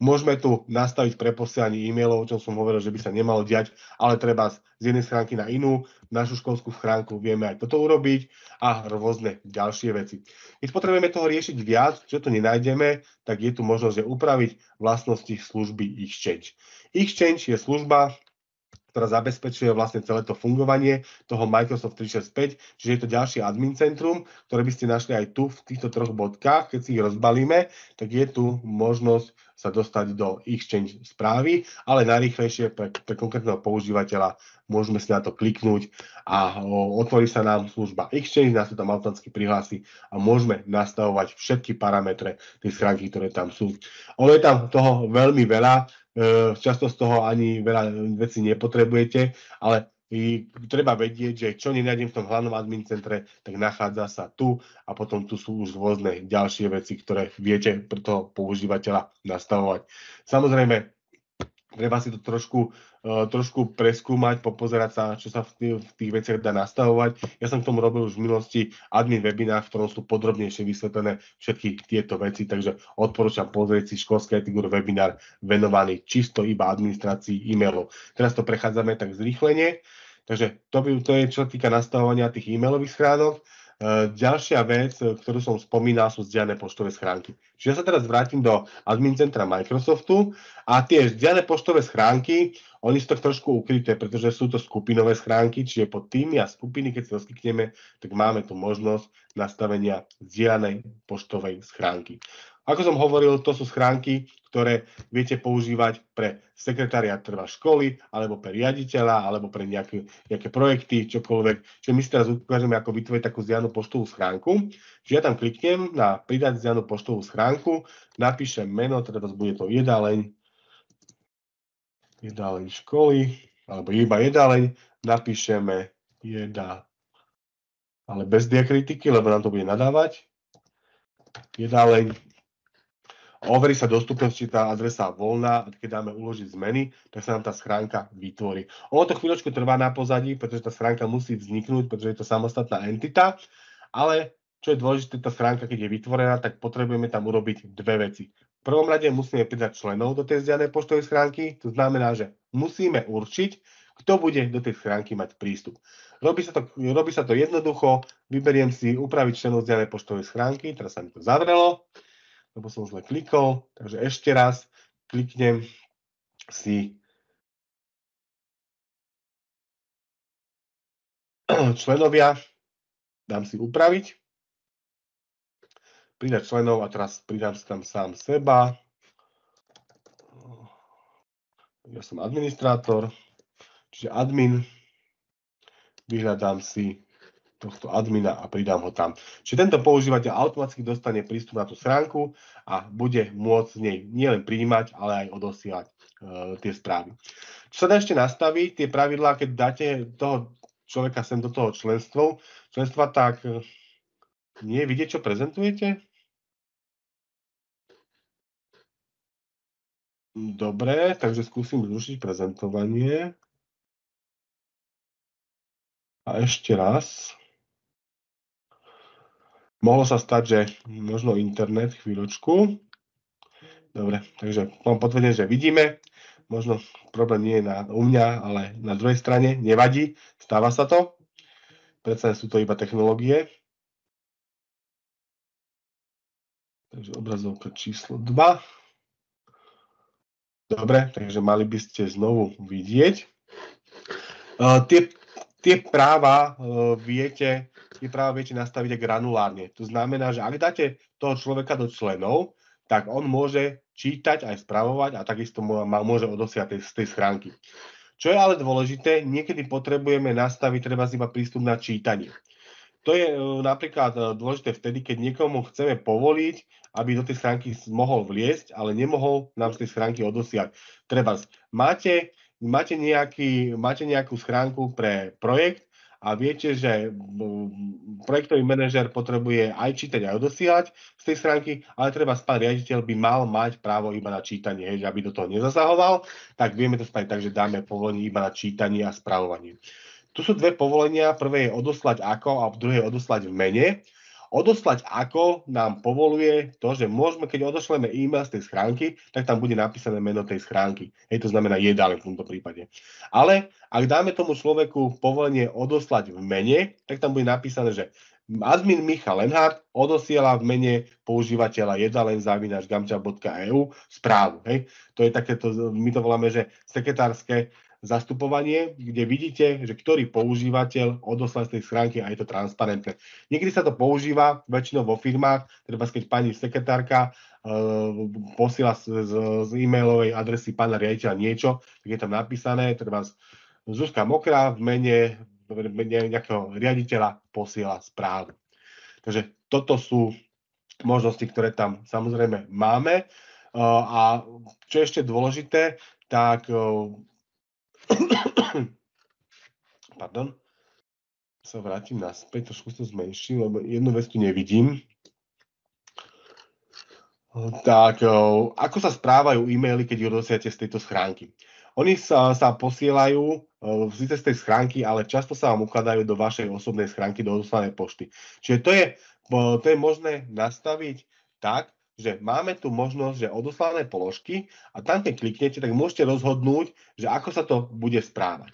Môžeme tu nastaviť preposielanie e-mailov, o čom som hovoril, že by sa nemalo diať, ale treba z jednej schránky na inú, našu školskú schránku vieme aj toto urobiť a rôzne ďalšie veci. Keď potrebujeme toho riešiť viac, čo tu nenájdeme, tak je tu možnosť upraviť vlastnosti služby Exchange. Exchange je služba, ktorá zabezpečuje vlastne celé to fungovanie toho Microsoft 365, čiže je to ďalšie admin centrum, ktoré by ste našli aj tu v týchto troch bodkách. Keď si ich rozbalíme, tak je tu možnosť sa dostať do Exchange správy, ale najrýchlejšie pre konkrétneho používateľa môžeme si na to kliknúť a otvorí sa nám služba Exchange, nás to tam automaticky prihlási a môžeme nastavovať všetky parametre tej schránky, ktoré tam sú. Ono je tam toho veľmi veľa, často z toho ani veľa vecí nepotrebujete, ale treba vedieť, že čo nenájdem v tom hlavnom admin centre, tak nachádza sa tu a potom tu sú už rôzne ďalšie veci, ktoré viete pre toho používateľa nastavovať. Samozrejme, treba si to trošku preskúmať, popozerať sa, čo sa v tých veciach dá nastavovať. Ja som k tomu robil už v minulosti admin webinár, v ktorom sú podrobnejšie vysvetlené všetky tieto veci, takže odporúčam pozrieť si školský IT Guru webinár venovaný čisto iba administrácii e-mailov. Teraz to prechádzame tak zrýchlenie, takže to je, čo sa týka nastavovania tých e-mailových schránok. Ďalšia vec, ktorú som spomínal, sú zdieľané poštové schránky. Čiže ja sa teraz vrátim do admin centra Microsoftu a tie zdieľané poštové schránky, oni sú tak trošku ukryté, pretože sú to skupinové schránky, čiže pod týmy a skupiny, keď si rozklikneme, tak máme tu možnosť nastavenia zdieľanej poštovej schránky. Ako som hovoril, to sú schránky, ktoré viete používať pre sekretariát treba školy, alebo pre riaditeľa, alebo pre nejaké projekty, čokoľvek. Čiže my si teraz ukážeme, ako vytvoriť takú zdieľanú poštovú schránku. Čiže ja tam kliknem na pridať zdieľanú poštovú schránku, napíšem meno, teda bude to jedáleň školy, alebo iba jedáleň, napíšeme ale bez diakritiky, lebo nám to bude nadávať. Jedáleň. Overí sa dostupnosť, či tá adresa voľná, a keď dáme uložiť zmeny, tak sa nám tá schránka vytvorí. Ono to chvíľočku trvá na pozadí, pretože tá schránka musí vzniknúť, pretože je to samostatná entita, ale čo je dôležité, tá schránka, keď je vytvorená, tak potrebujeme tam urobiť dve veci. V prvom rade musíme pridať členov do tej zdieľanej poštovej schránky, to znamená, že musíme určiť, kto bude do tej schránky mať prístup. Robí sa to jednoducho, vyberiem si upraviť členov zdieľanej poštovej schránky, teraz sa mi to zavrelo, lebo som zle klikol, takže ešte raz kliknem si členovia, dám si upraviť, pridať členov a teraz pridám si tam sám seba. Ja som administrátor, čiže admin, vyhľadám si tohto admina a pridám ho tam. Čiže tento používateľ automaticky dostane prístup na tú schránku a bude môcť z nej nielen prijímať, ale aj odosielať tie správy. Čo sa dá ešte nastaviť, tie pravidlá, keď dáte toho človeka sem do toho členstva, tak nie je vidieť, čo prezentujete? Dobre, takže skúsim zrušiť prezentovanie. A ešte raz. Mohlo sa stať, že možno internet, chvíľočku. Dobre, takže mám potvrdenie, že vidíme. Možno problém nie je u mňa, ale na druhej strane nevadí, stáva sa to. Predsa sú to iba technológie. Takže obrazovka číslo 2. Dobre, takže mali by ste znovu vidieť. Tie práva viete nastaviť granulárne. To znamená, že ak dáte toho človeka do členov, tak on môže čítať aj spravovať a takisto môže odosiať z tej schránky. Čo je ale dôležité, niekedy potrebujeme nastaviť treba iba prístup na čítanie. To je napríklad dôležité vtedy, keď niekomu chceme povoliť, aby do tej schránky mohol vliesť, ale nemohol nám z tej schránky odosiať. Treba, máte nejakú schránku pre projekt a viete, že projektový manažer potrebuje aj čítať, aj odosielať z tej schránky, ale treba pán riaditeľ by mal mať právo iba na čítanie, že aby do toho nezasahoval, tak vieme to spraviť tak, že dáme povolenie iba na čítanie a spravovanie. Tu sú dve povolenia, prvé je odoslať ako a druhé je odoslať v mene. Odoslať ako nám povoluje to, že môžeme, keď odošleme e-mail z tej schránky, tak tam bude napísané meno tej schránky. To znamená jedáleň v tomto prípade. Ale ak dáme tomu človeku povolenie odoslať v mene, tak tam bude napísané, že admin Michal Lenhardt odosiela v mene používateľa jedalen@gamča.eu správu. To je takéto, my to voláme, že sekretárske zastupovanie, kde vidíte, že ktorý používateľ odoslal z tej schránky a je to transparentné. Niekedy sa to používa, väčšinou vo firmách, treba keď pani sekretárka posiela z e-mailovej adresy pána riaditeľa niečo, tak je tam napísané, treba Zuzka Mokrá v mene nejakého riaditeľa posiela správu. Takže toto sú možnosti, ktoré tam samozrejme máme. A čo je ešte dôležité, tak pardon, sa vrátim naspäť, trošku to zmenším, lebo jednu vec tu nevidím. Tak, ako sa správajú e-maily, keď ju dosiate z tejto schránky? Oni sa posielajú síce z tej schránky, ale často sa vám ukladajú do vašej osobnej schránky, do odoslanej pošty. Čiže to je možné nastaviť tak, že máme tu možnosť, že odoslané položky a tam, keď kliknete, tak môžete rozhodnúť, že ako sa to bude správať.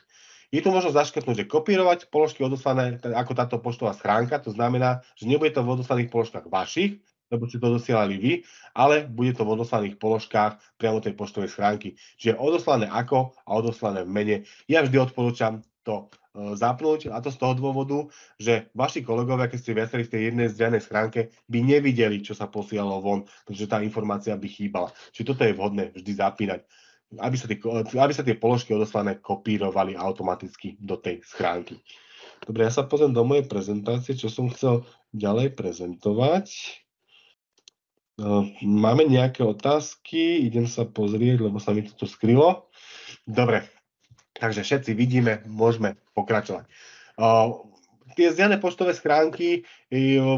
Je tu možnosť zaškrtnúť, že kopírovať položky odoslané ako táto poštová schránka, to znamená, že nebude to v odoslaných položkách vašich, lebo ste to dosielali vy, ale bude to v odoslaných položkách priamo tej poštovej schránky. Čiže odoslané ako a odoslané v mene. Ja vždy odporúčam to zapnúť, a to z toho dôvodu, že vaši kolegovia, keď ste viacerí v tej jednej zdieľanej schránke, by nevideli, čo sa posielalo von, pretože tá informácia by chýbala. Čiže toto je vhodné vždy zapínať, aby sa tie položky odoslané kopírovali automaticky do tej schránky. Dobre, ja sa pozriem do mojej prezentácie, čo som chcel ďalej prezentovať. Máme nejaké otázky? Idem sa pozrieť, lebo sa mi to tu skrylo. Dobre, takže všetci vidíme, môžeme pokračovať. Tie zdieľané poštové schránky,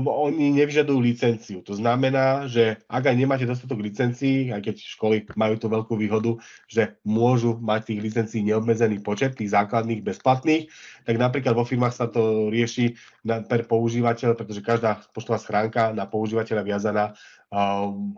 oni nevyžadujú licenciu. To znamená, že ak aj nemáte dostatok licencií, aj keď školy majú tú veľkú výhodu, že môžu mať tých licencií neobmedzený počet, tých základných, bezplatných, tak napríklad vo firmách sa to rieši per používateľ, pretože každá poštová schránka na používateľa viazaná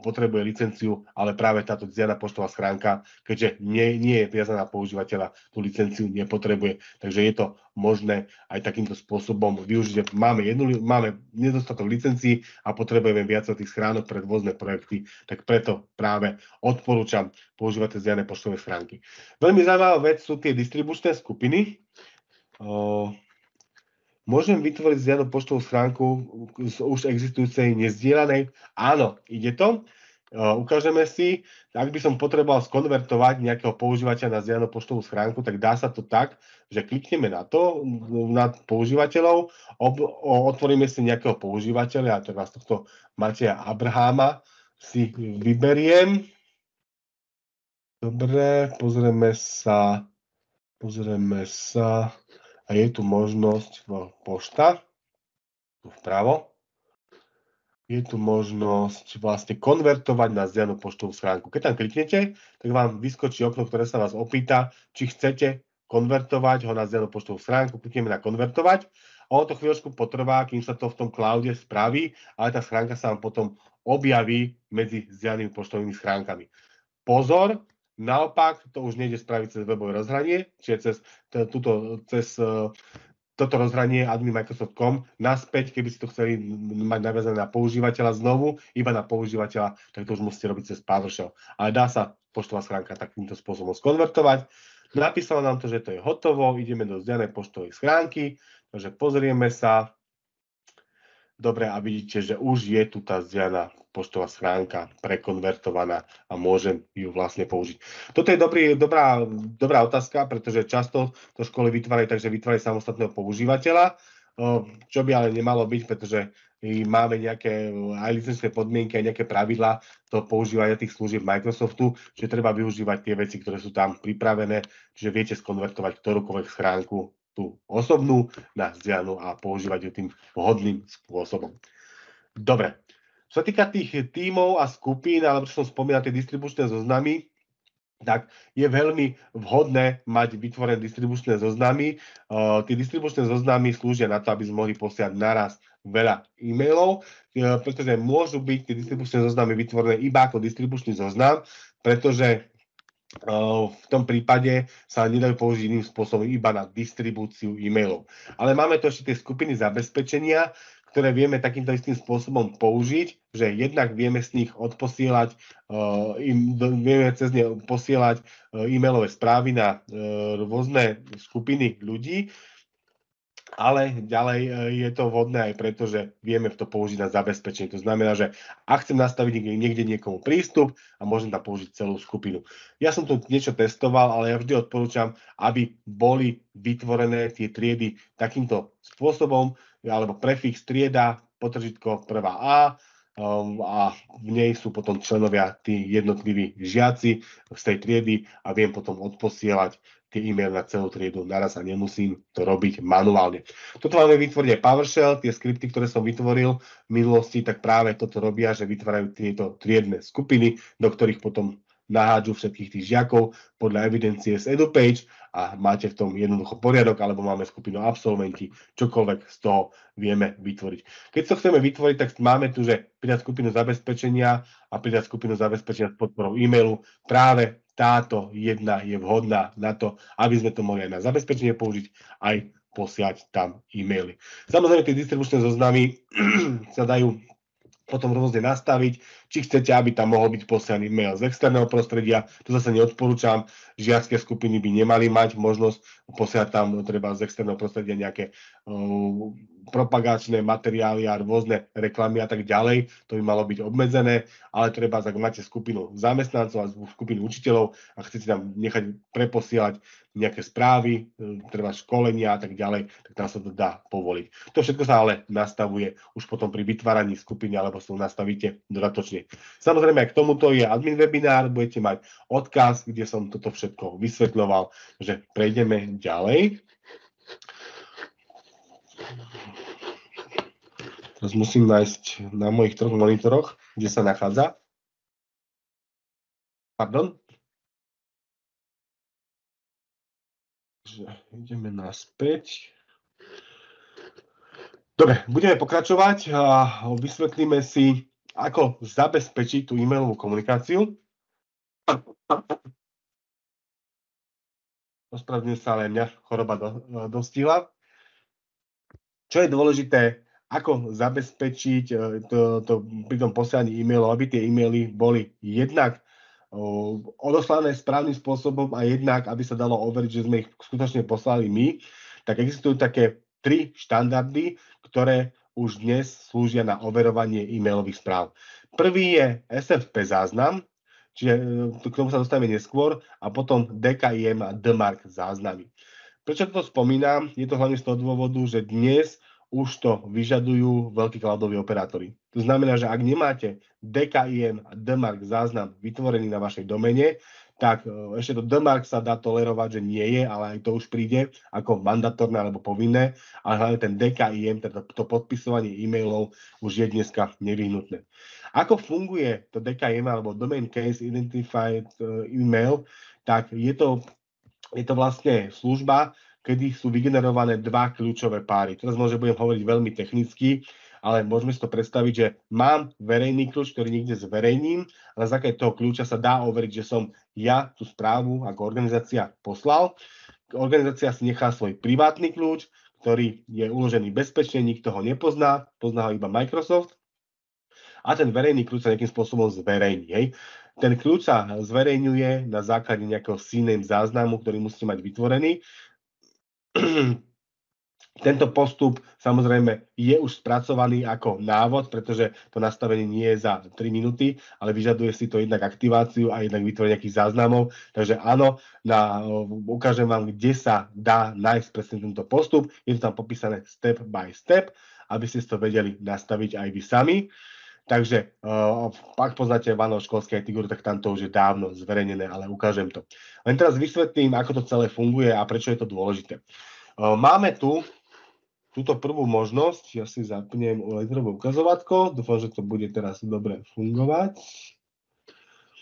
potrebuje licenciu, ale práve táto zdieľaná poštová schránka, keďže nie je viazaná používateľa, tú licenciu nepotrebuje. Takže je to možné aj takýmto spôsobom využiť. Máme nedostatok licencií a potrebujeme viac tých schránok pre rôzne projekty, tak preto práve odporúčam používať tie zdieľané poštové schránky. Veľmi zaujímavá vec sú tie distribučné skupiny. Môžem vytvoriť zdieľanú poštovú schránku z už existujúcej nezdieľanej? Áno, ide to. Ukážeme si, ak by som potreboval skonvertovať nejakého používateľa na zdieľanú poštovú schránku, tak dá sa to tak, že klikneme na to, na používateľov, otvoríme si nejakého používateľa, a teda z tohto Mateja Abraháma si vyberiem. Dobre, pozrieme sa. A je tu možnosť pošta, tu vpravo. Je tu možnosť vlastne konvertovať na zdieľanú poštovú schránku. Keď tam kliknete, tak vám vyskočí okno, ktoré sa vás opýta, či chcete konvertovať ho na zdieľanú poštovú schránku. Klikneme na konvertovať. Ono to chvíľočku potrvá, kým sa to v tom cloude spraví, ale tá schránka sa vám potom objaví medzi zdieľanými poštovými schránkami. Pozor, naopak, to už nejde spraviť cez webové rozhranie, čiže cez toto rozhranie admin.microsoft.com naspäť, keby ste to chceli mať naviazané na používateľa znovu, iba na používateľa, tak to už musíte robiť cez PowerShell. Ale dá sa poštová schránka takýmto spôsobom skonvertovať. Napísalo nám to, že to je hotovo, ideme do zdieľanej poštovej schránky, takže pozrieme sa. Dobre, a vidíte, že už je tu tá zdieľaná poštová schránka prekonvertovaná a môžem ju vlastne použiť. Toto je dobrá otázka, pretože často to školy vytvárajú, takže vytvárajú samostatného používateľa, čo by ale nemalo byť, pretože máme nejaké aj licenčné podmienky, aj nejaké pravidlá toho používania tých služieb Microsoftu, že treba využívať tie veci, ktoré sú tam pripravené, čiže viete skonvertovať ktorúkoľvek schránku tú osobnú na zdieľanú a používať ju tým vhodným spôsobom. Dobre. Čo sa týka tých tímov a skupín, alebo čo som spomínal, tie distribučné zoznamy, tak je veľmi vhodné mať vytvorené distribučné zoznamy. Tie distribučné zoznamy slúžia na to, aby sme mohli posielať naraz veľa e-mailov, pretože môžu byť tie distribučné zoznamy vytvorené iba ako distribučný zoznam, pretože v tom prípade sa nedajú použiť iným spôsobom iba na distribúciu e-mailov. Ale máme tu ešte tie skupiny zabezpečenia, ktoré vieme takýmto istým spôsobom použiť, že jednak vieme z nich odposielať, vieme cez ne posielať e-mailové správy na rôzne skupiny ľudí, ale ďalej je to vhodné aj preto, že vieme to použiť na zabezpečenie. To znamená, že ak chcem nastaviť niekde niekomu prístup a môžem tam použiť celú skupinu. Ja som tu niečo testoval, ale ja vždy odporúčam, aby boli vytvorené tie triedy takýmto spôsobom, alebo prefix trieda, potržitko prvá a v nej sú potom členovia, tí jednotliví žiaci z tej triedy a viem potom odposielať tie e-maily na celú triedu, naraz a nemusím to robiť manuálne. Toto máme vytvoriť aj PowerShell, tie skripty, ktoré som vytvoril v minulosti, tak práve toto robia, že vytvárajú tieto triedne skupiny, do ktorých potom nahádžu všetkých tých žiakov podľa evidencie z EduPage a máte v tom jednoducho poriadok, alebo máme skupinu absolventi, čokoľvek z toho vieme vytvoriť. Keď to chceme vytvoriť, tak máme tu, že pridať skupinu zabezpečenia a pridať skupinu zabezpečenia s podporou e-mailu. Práve táto jedna je vhodná na to, aby sme to mohli aj na zabezpečenie použiť, aj posiať tam e-maily. Samozrejme, tie distribučné zoznamy sa dajú potom rôzne nastaviť, či chcete, aby tam mohol byť posielaný mail z externého prostredia. To zase neodporúčam. Žiacké skupiny by nemali mať možnosť posielať tam treba z externého prostredia nejaké propagačné materiály a rôzne reklamy a tak ďalej. To by malo byť obmedzené, ale treba, ak máte skupinu zamestnancov a skupinu učiteľov a chcete tam nechať preposielať nejaké správy, treba školenia a tak ďalej, tak tam sa to dá povoliť. To všetko sa ale nastavuje už potom pri vytváraní skupiny, alebo sa nastavíte dodatočne. Samozrejme, aj k tomuto je admin webinár, budete mať odkaz, kde som toto všetko vysvetľoval, že prejdeme ďalej. Teraz musím nájsť na mojich 3 monitoroch, kde sa nachádza. Pardon. Ideme naspäť. Dobre, budeme pokračovať a vysvetlíme si, ako zabezpečiť tú e-mailovú komunikáciu. Ospravedlňujem sa, ale mňa choroba dostihla. Čo je dôležité, ako zabezpečiť pri tom posielaní e-mailov, aby tie e-maily boli jednak odoslané správnym spôsobom a jednak, aby sa dalo overiť, že sme ich skutočne poslali my, tak existujú také 3 štandardy, ktoré už dnes slúžia na overovanie e-mailových správ. Prvý je SFP záznam, čiže k tomu sa dostaneme neskôr, a potom DKIM a DMARC záznamy. Prečo to spomínam? Je to hlavne z toho dôvodu, že dnes už to vyžadujú veľkí cloudoví operátori. To znamená, že ak nemáte DKIM a DMARC záznam vytvorený na vašej domene, tak ešte to DMARC sa dá tolerovať, že nie je, ale aj to už príde ako mandatórne alebo povinné, ale hlavne ten DKIM, teda to podpisovanie e-mailov, už je dneska nevyhnutné. Ako funguje to DKIM alebo Domain Case Identified Email, tak je to vlastne služba, kedy sú vygenerované 2 kľúčové páry. Teraz môžem budem hovoriť veľmi technicky, ale môžeme si to predstaviť, že mám verejný kľúč, ktorý niekde zverejním, a na základe toho kľúča sa dá overiť, že som ja tú správu ako organizácia poslal. Organizácia si nechá svoj privátny kľúč, ktorý je uložený bezpečne, nikto ho nepozná, pozná ho iba Microsoft. A ten verejný kľúč sa nejakým spôsobom zverejní. Hej. Ten kľúč sa zverejňuje na základe nejakého CNAME záznamu, ktorý musíte mať vytvorený. Tento postup samozrejme je už spracovaný ako návod, pretože to nastavenie nie je za 3 minúty, ale vyžaduje si to jednak aktiváciu a jednak vytvorenie nejakých záznamov. Takže áno, ukážem vám, kde sa dá nájsť presne tento postup. Je to tam popísané step by step, aby ste to vedeli nastaviť aj vy sami. Takže ak poznáte Vano školské IT Guru, tak tam to už je dávno zverejnené, ale ukážem to. Len teraz vysvetlím, ako to celé funguje a prečo je to dôležité. Máme tu túto prvú možnosť, ja si zapnem elektrové ukazovatko, dúfam, že to bude teraz dobre fungovať.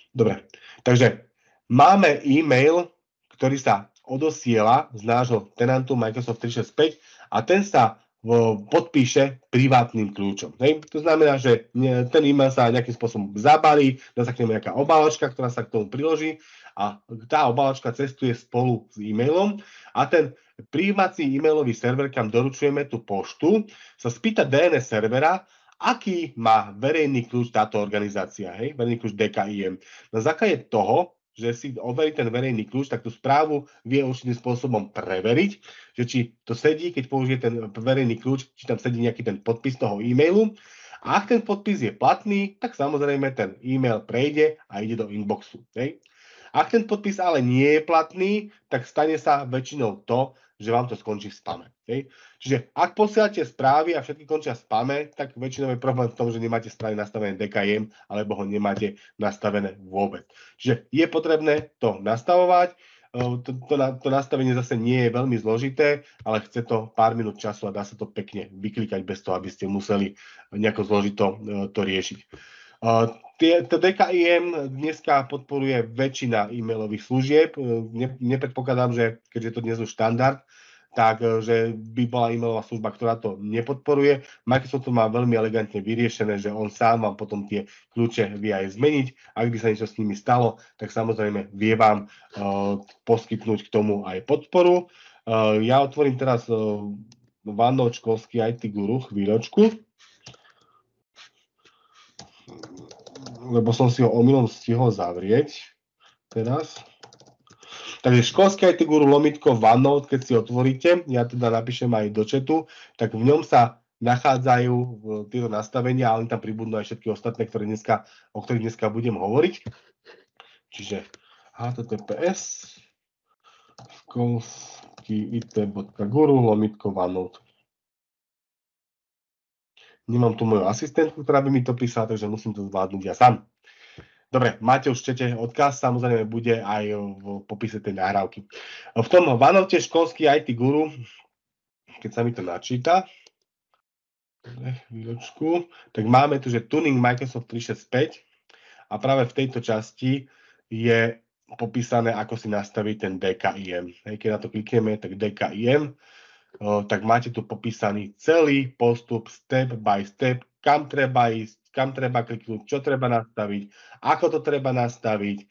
Dobre, takže máme e-mail, ktorý sa odosiela z nášho tenantu Microsoft 365 a ten sa podpíše privátnym kľúčom. Hej? To znamená, že ten e-mail sa nejakým spôsobom zabalí, dá sa k nemu nejaká obálečka, ktorá sa k tomu priloží a tá obálečka cestuje spolu s e-mailom a ten prijímací e-mailový server, kam doručujeme tú poštu, sa spýta DNS servera, aký má verejný kľúč táto organizácia, hej? Verejný kľúč DKIM. Na základe toho, že si overí ten verejný kľúč, tak tú správu vie určitým spôsobom preveriť, že či to sedí, keď použije ten verejný kľúč, či tam sedí nejaký ten podpis toho e-mailu. A ak ten podpis je platný, tak samozrejme ten e-mail prejde a ide do inboxu. Hej? Ak ten podpis ale nie je platný, tak stane sa väčšinou to, že vám to skončí v spame. Hej? Čiže ak posielate správy a všetky končia v spame, tak väčšinou je problém v tom, že nemáte správne nastavené DKIM alebo ho nemáte nastavené vôbec. Čiže je potrebné to nastavovať. To nastavenie zase nie je veľmi zložité, ale chce to pár minút času a dá sa to pekne vyklikať bez toho, aby ste museli nejako zložito to riešiť. DKIM dneska podporuje väčšina e-mailových služieb. Nepredpokladám, že keďže to dnes už štandard, takže by bola e-mailová služba, ktorá to nepodporuje. Microsoft to má veľmi elegantne vyriešené, že on sám vám potom tie kľúče vie aj zmeniť. Ak by sa niečo s nimi stalo, tak samozrejme vie vám poskytnúť k tomu aj podporu. Ja otvorím teraz OneNote školský IT Guru, chvíľočku, lebo som si ho omylom stihol zavrieť teraz. Takže školský IT Guru lomitko OneNote, keď si otvoríte, ja teda napíšem aj do chatu, tak v ňom sa nachádzajú tieto nastavenia, ale tam pribudnú aj všetky ostatné, o ktorých dneska budem hovoriť. Čiže https školskýit.guru lomitko OneNote. Nemám tu moju asistentku, ktorá by mi to písala, takže musím to zvládnuť ja sám. Dobre, máte už v čete odkaz, samozrejme bude aj v popise tej nahrávky. V tom OneNote školský IT Guru, keď sa mi to načíta, chvíľočku, tak máme tu, že Tuning Microsoft 365 a práve v tejto časti je popísané, ako si nastaviť ten DKIM. Keď na to klikneme, tak DKIM, tak máte tu popísaný celý postup step by step, kam treba ísť, kam treba kliknúť, čo treba nastaviť, ako to treba nastaviť,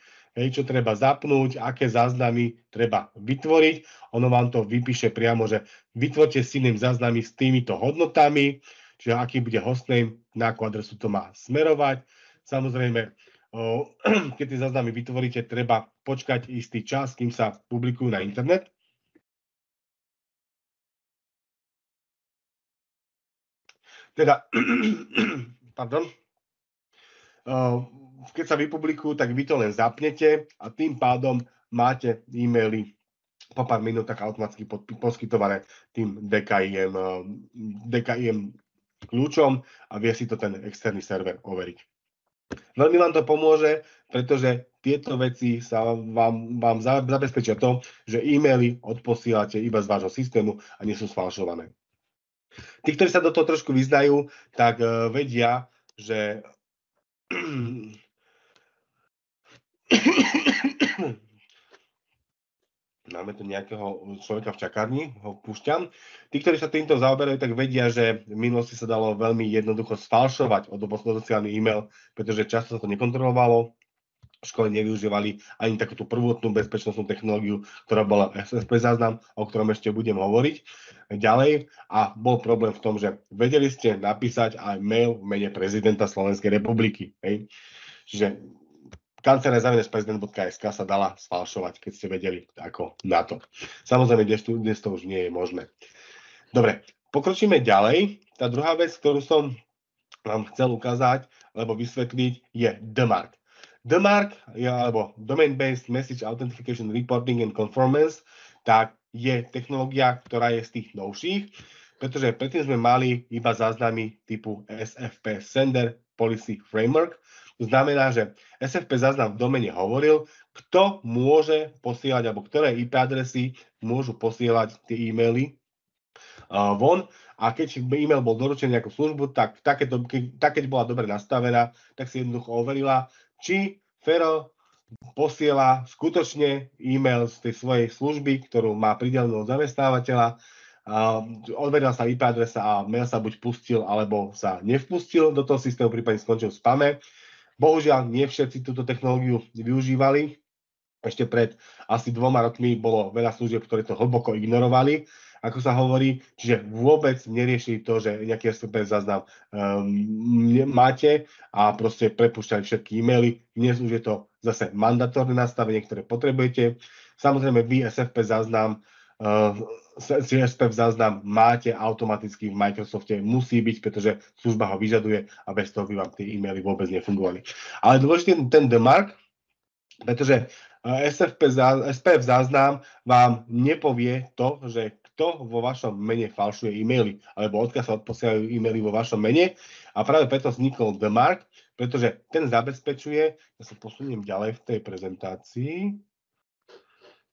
čo treba zapnúť, aké záznamy treba vytvoriť. Ono vám to vypíše priamo, že vytvorte si name záznamy s týmito hodnotami, čiže aký bude hostname, na akú adresu to má smerovať. Samozrejme, keď tie záznamy vytvoríte, treba počkať istý čas, kým sa publikujú na internet. Teda, pardon, keď sa vypublikujú, tak vy to len zapnete a tým pádom máte e-maily po pár minútach automaticky poskytované tým DKIM kľúčom a vie si to ten externý server overiť. Veľmi vám to pomôže, pretože tieto veci sa vám zabezpečia to, že e-maily odposielate iba z vášho systému a nie sú sfalšované. Tí, ktorí sa do toho trošku vyznajú, tak vedia, že máme tu nejakého človeka v čakárni, ho púšťam. Tí, ktorí sa týmto zaoberajú, tak vedia, že v minulosti sa dalo veľmi jednoducho sfalšovať odoposielaný e-mail, pretože často sa to nekontrolovalo. V škole nevyužívali ani takúto prvotnú bezpečnostnú technológiu, ktorá bola SFP záznam, o ktorom ešte budem hovoriť ďalej. A bol problém v tom, že vedeli ste napísať aj mail v mene prezidenta Slovenskej republiky. Hej. Čiže kancelária@prezident.sk sa dala sfalšovať, keď ste vedeli ako na to. Samozrejme, dnes to už nie je možné. Dobre, pokročíme ďalej. Tá druhá vec, ktorú som vám chcel ukázať, alebo vysvetliť, je DMARC. DMARC, alebo Domain-Based Message Authentication Reporting and Conformance, tak je technológia, ktorá je z tých novších, pretože predtým sme mali iba záznamy typu SFP Sender Policy Framework. To znamená, že SFP záznam v domene hovoril, kto môže posielať, alebo ktoré IP adresy môžu posielať tie e-maily von. A keď e-mail bol doručený nejakú službu, tak keď bola dobre nastavená, tak si jednoducho overila, či Fero posiela skutočne e-mail z tej svojej služby, ktorú má pridelenú od zamestnávateľa, Odverila sa IP adresa a mail sa buď pustil, alebo sa nevpustil do toho systému, prípadne skončil v spame. Bohužiaľ, nie všetci túto technológiu využívali. Ešte pred asi 2 rokmi bolo veľa služieb, ktoré to hlboko ignorovali, ako sa hovorí, čiže vôbec neriešili to, že nejaký SFP záznam máte a proste prepúšťali všetky e-maily. Dnes už je to zase mandatórne nastavenie, ktoré potrebujete. Samozrejme, vy SFP záznam CSP záznam máte automaticky v Microsofte, musí byť, pretože služba ho vyžaduje a bez toho by vám tie e-maily vôbec nefungovali. Ale dôležitý je ten DMARC, pretože SPF záznam vám nepovie to, že kto vo vašom mene falšuje e-maily, alebo odkiaľ sa odposielajú e-maily vo vašom mene. A práve preto vznikol DMARC, pretože ten zabezpečuje, ja sa posuniem ďalej v tej prezentácii.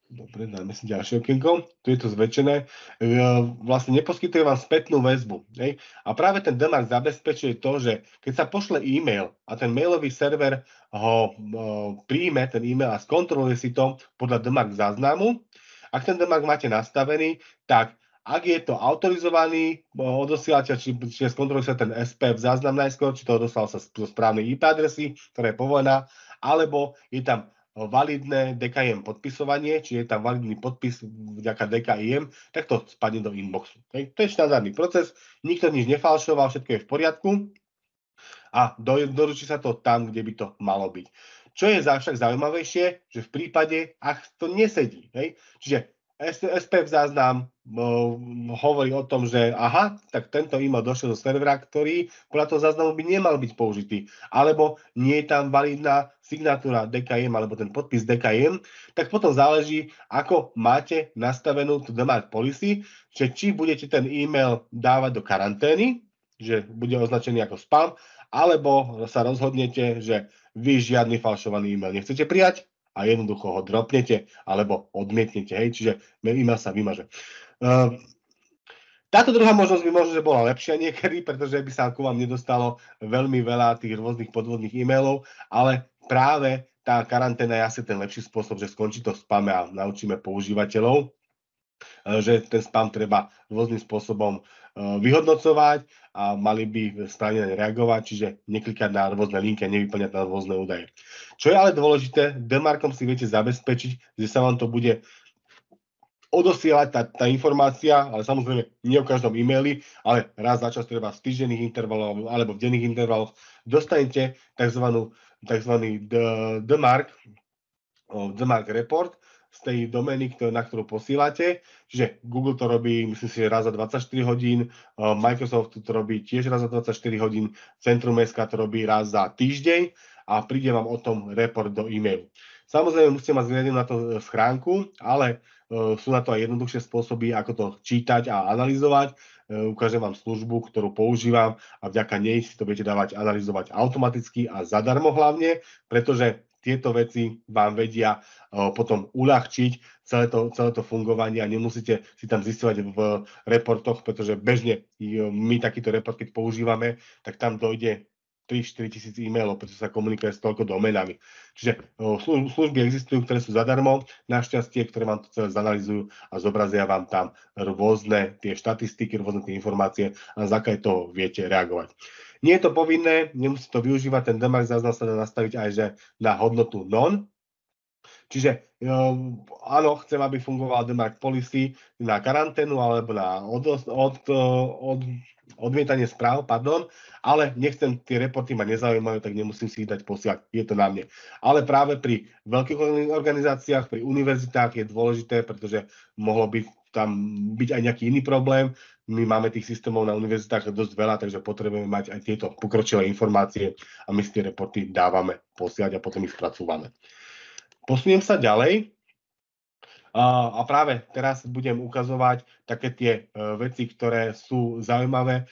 Dobre, dáme si ďalšie okienko. Tu je to zväčšené. Vlastne neposkytuje vám spätnú väzbu. Hej? A práve ten DMARC zabezpečuje to, že keď sa pošle e-mail a ten mailový server ho príjme, ten e-mail a skontroluje si to podľa DMARC záznamu, ak ten DMARC máte nastavený, tak ak je to autorizovaný odosielateľ, čiže skontroluje sa ten SPF záznam najskôr, či to odoslal sa zo správnej IP adresy, ktorá je povolená, alebo je tam validné DKIM podpisovanie, čiže je tam validný podpis vďaka DKIM, tak to spadne do inboxu. To je štandardný proces, nikto nič nefalšoval, všetko je v poriadku a doručí sa to tam, kde by to malo byť. Čo je však zaujímavejšie, že v prípade, ak to nesedí, čiže SPF záznam hovorí o tom, že aha, tak tento e-mail došiel do servera, ktorý podľa toho záznamu by nemal byť použitý, alebo nie je tam validná signatúra DKIM alebo ten podpis DKIM, tak potom záleží, ako máte nastavenú tú DMARC policy, že či budete ten e-mail dávať do karantény, že bude označený ako spam, alebo sa rozhodnete, že vy žiadny falšovaný e-mail nechcete prijať a jednoducho ho dropnete alebo odmietnete. Čiže e-mail sa vymaže. Táto druhá možnosť by možno, že bola lepšia niekedy, pretože by sa ku vám nedostalo veľmi veľa tých rôznych podvodných e-mailov, ale práve tá karanténa je asi ten lepší spôsob, že skončí to v spame a naučíme používateľov, že ten spam treba rôznym spôsobom vyhodnocovať a mali by správne reagovať, čiže neklikať na rôzne linky a nevyplňať na rôzne údaje. Čo je ale dôležité, DMARCom si viete zabezpečiť, že sa vám to bude odosielať tá informácia, ale samozrejme nie o každom e-maili, ale raz za čas treba v týždenných intervaloch alebo v denných intervaloch dostanete tzv. DMARC report z tej domény, na ktorú posílate. Čiže Google to robí, myslím si, že raz za 24 hodín, Microsoft to robí tiež raz za 24 hodín, Centrum.sk to robí raz za týždeň a príde vám o tom report do e-mailu. Samozrejme, musíte mať zriadenú na to schránku, ale sú na to aj jednoduchšie spôsoby, ako to čítať a analyzovať. Ukážem vám službu, ktorú používam a vďaka nej si to budete dávať analyzovať automaticky a zadarmo hlavne, pretože tieto veci vám vedia potom uľahčiť celé to fungovanie a nemusíte si tam zisťovať v reportoch, pretože bežne my takýto report, keď používame, tak tam dojde 3-4 tisíc e-mailov, pretože sa komunikuje s toľko domenami. Čiže služby existujú, ktoré sú zadarmo, našťastie, ktoré vám to celé zanalizujú a zobrazia vám tam rôzne tie štatistiky, rôzne tie informácie a na základe toho viete reagovať. Nie je to povinné, nemusí to využívať, ten DMARC záznam sa dá nastaviť aj že na hodnotu non. Čiže áno, chcem, aby fungovala DMARC policy na karanténu alebo na odmietanie správ, ale nechcem, tie reporty ma nezaujímajú, tak nemusím si ich dať posielať, je to na mne. Ale práve pri veľkých organizáciách, pri univerzitách je dôležité, pretože mohlo by tam byť aj nejaký iný problém. My máme tých systémov na univerzitách dosť veľa, takže potrebujeme mať aj tieto pokročilé informácie a my si tie reporty dávame posielať a potom ich spracúvame. Posuniem sa ďalej a práve teraz budem ukazovať také tie veci, ktoré sú zaujímavé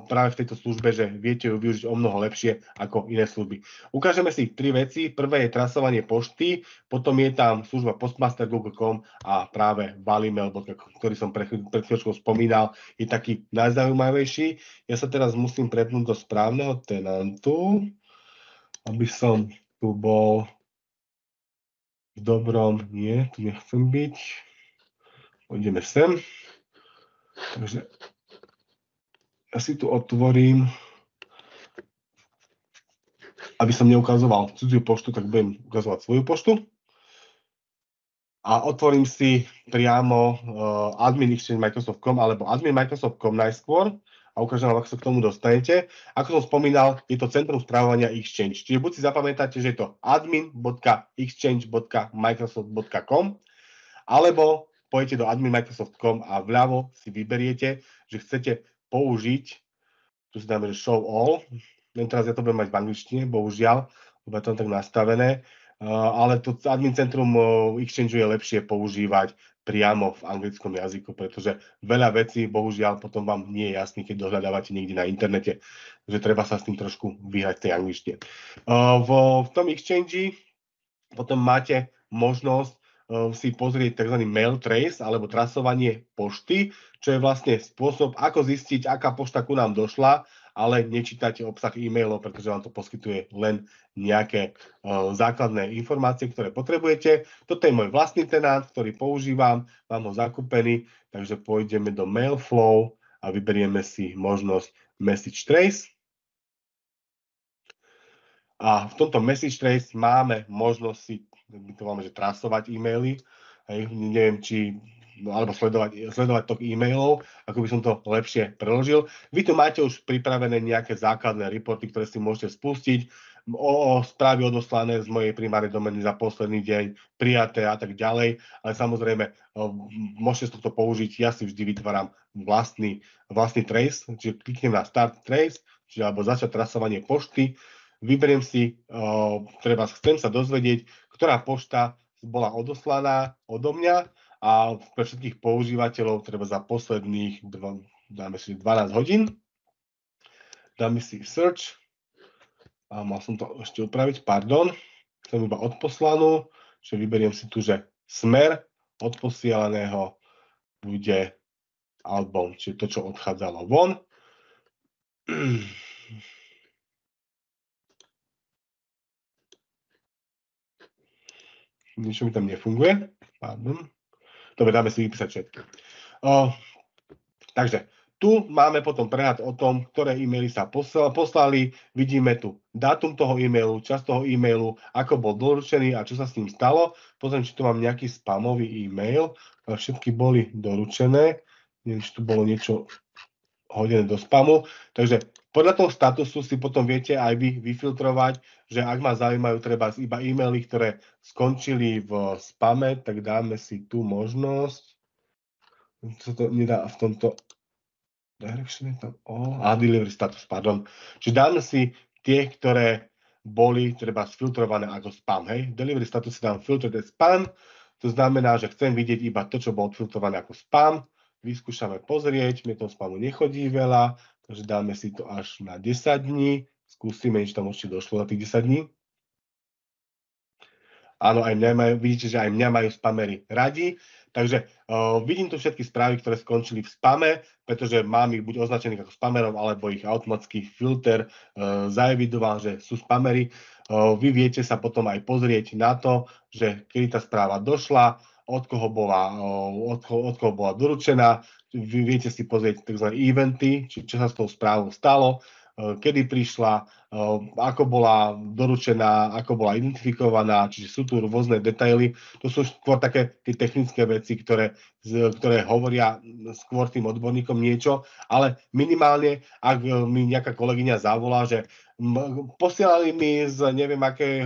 práve v tejto službe, že viete ju využiť o mnoho lepšie ako iné služby. Ukážeme si 3 veci. Prvé je trasovanie pošty, potom je tam služba Postmaster Google.com a práve Valimel, ktorý som pred chvíľočkou spomínal, je taký najzaujímavejší. Ja sa teraz musím prepnúť do správneho tenantu, aby som tu bol v dobrom, nie, tu nechcem byť. Pôjdeme sem. Takže ja si tu otvorím, aby som neukazoval cudziu poštu, tak budem ukazovať svoju poštu. A otvorím si priamo admin Exchange Microsoft.com alebo admin Microsoft.com najskôr a ukážem vám, ako sa k tomu dostanete. Ako som spomínal, je to centrum správovania Exchange. Čiže buď si zapamätáte, že je to admin.exchange.microsoft.com alebo pôjdete do admin Microsoft.com a vľavo si vyberiete, že chcete použiť, tu si dáme, že show all, len teraz ja to budem mať v angličtine, bohužiaľ, lebo je to tak nastavené, ale to admin centrum Exchange je lepšie používať priamo v anglickom jazyku, pretože veľa vecí, bohužiaľ, potom vám nie je jasný, keď dohľadávate niekde na internete, že treba sa s tým trošku vyhrať tej angličtine. V tom Exchange potom máte možnosť si pozrieť tzv. Mail trace alebo trasovanie pošty, čo je vlastne spôsob, ako zistiť, aká pošta ku nám došla, ale nečítate obsah e-mailov, pretože vám to poskytuje len nejaké základné informácie, ktoré potrebujete. Toto je môj vlastný tenant, ktorý používam, mám ho zakúpený, takže pôjdeme do Mailflow a vyberieme si možnosť Message Trace. A v tomto Message Trace máme možnosť si, my to máme, že trasovať e-maily, neviem, či alebo sledovať tok e-mailov, ako by som to lepšie preložil. Vy tu máte už pripravené nejaké základné reporty, ktoré si môžete spustiť, o správy odoslané z mojej primárnej domény za posledný deň, prijaté a tak ďalej, ale samozrejme môžete z tohto použiť, ja si vždy vytváram vlastný trace, čiže kliknem na Start Trace, čiže alebo začať trasovanie pošty, vyberiem si, chcem sa dozvedieť, ktorá pošta bola odoslaná odo mňa, a pre všetkých používateľov treba za posledných dáme si 12 hodín. Dáme si search. A mal som to ešte upraviť, pardon. Chcem iba odposlanú, čiže vyberiem si tu, že smer odposielaného bude outbound, čiže to, čo odchádzalo von. Niečo mi tam nefunguje. Pardon. Dobre, dáme si vypísať všetky. Takže tu máme potom prehľad o tom, ktoré e-maily sa poslali. Vidíme tu dátum toho e-mailu, čas toho e-mailu, ako bol doručený a čo sa s ním stalo. Pozriem, či tu mám nejaký spamový e-mail. Všetky boli doručené. Neviem, či tu bolo niečo hodené do spamu. Takže podľa toho statusu si potom viete aj vy vyfiltrovať, že ak ma zaujímajú treba iba e-maily, ktoré skončili v spame, tak dáme si tu možnosť. Co to nedá v tomto direction je tam delivery status, pardon. Čiže dáme si tie, ktoré boli treba sfiltrované ako spam, hej. Delivery status si dám filtered as spam, to znamená, že chcem vidieť iba to, čo bolo odfiltrované ako spam. Vyskúšame pozrieť, mne toho spamu nechodí veľa, takže dáme si to až na 10 dní. Skúsime, či tam určite došlo za tých 10 dní. Áno, aj vidíte, že aj mňa majú spamery radi. Takže vidím tu všetky správy, ktoré skončili v spame, pretože mám ich buď označených ako spamerov, alebo ich automatický filter zaevidoval, že sú spamery. Vy viete sa potom aj pozrieť na to, že kedy tá správa došla, od koho bola doručená. Vy viete si pozrieť tzv. Eventy, či čo sa s tou správou stalo, kedy prišla, ako bola doručená, ako bola identifikovaná, čiže sú tu rôzne detaily. To sú skôr také tie technické veci, ktoré hovoria skôr tým odborníkom niečo, ale minimálne, ak mi nejaká kolegyňa zavolá, že posielali mi z neviem akej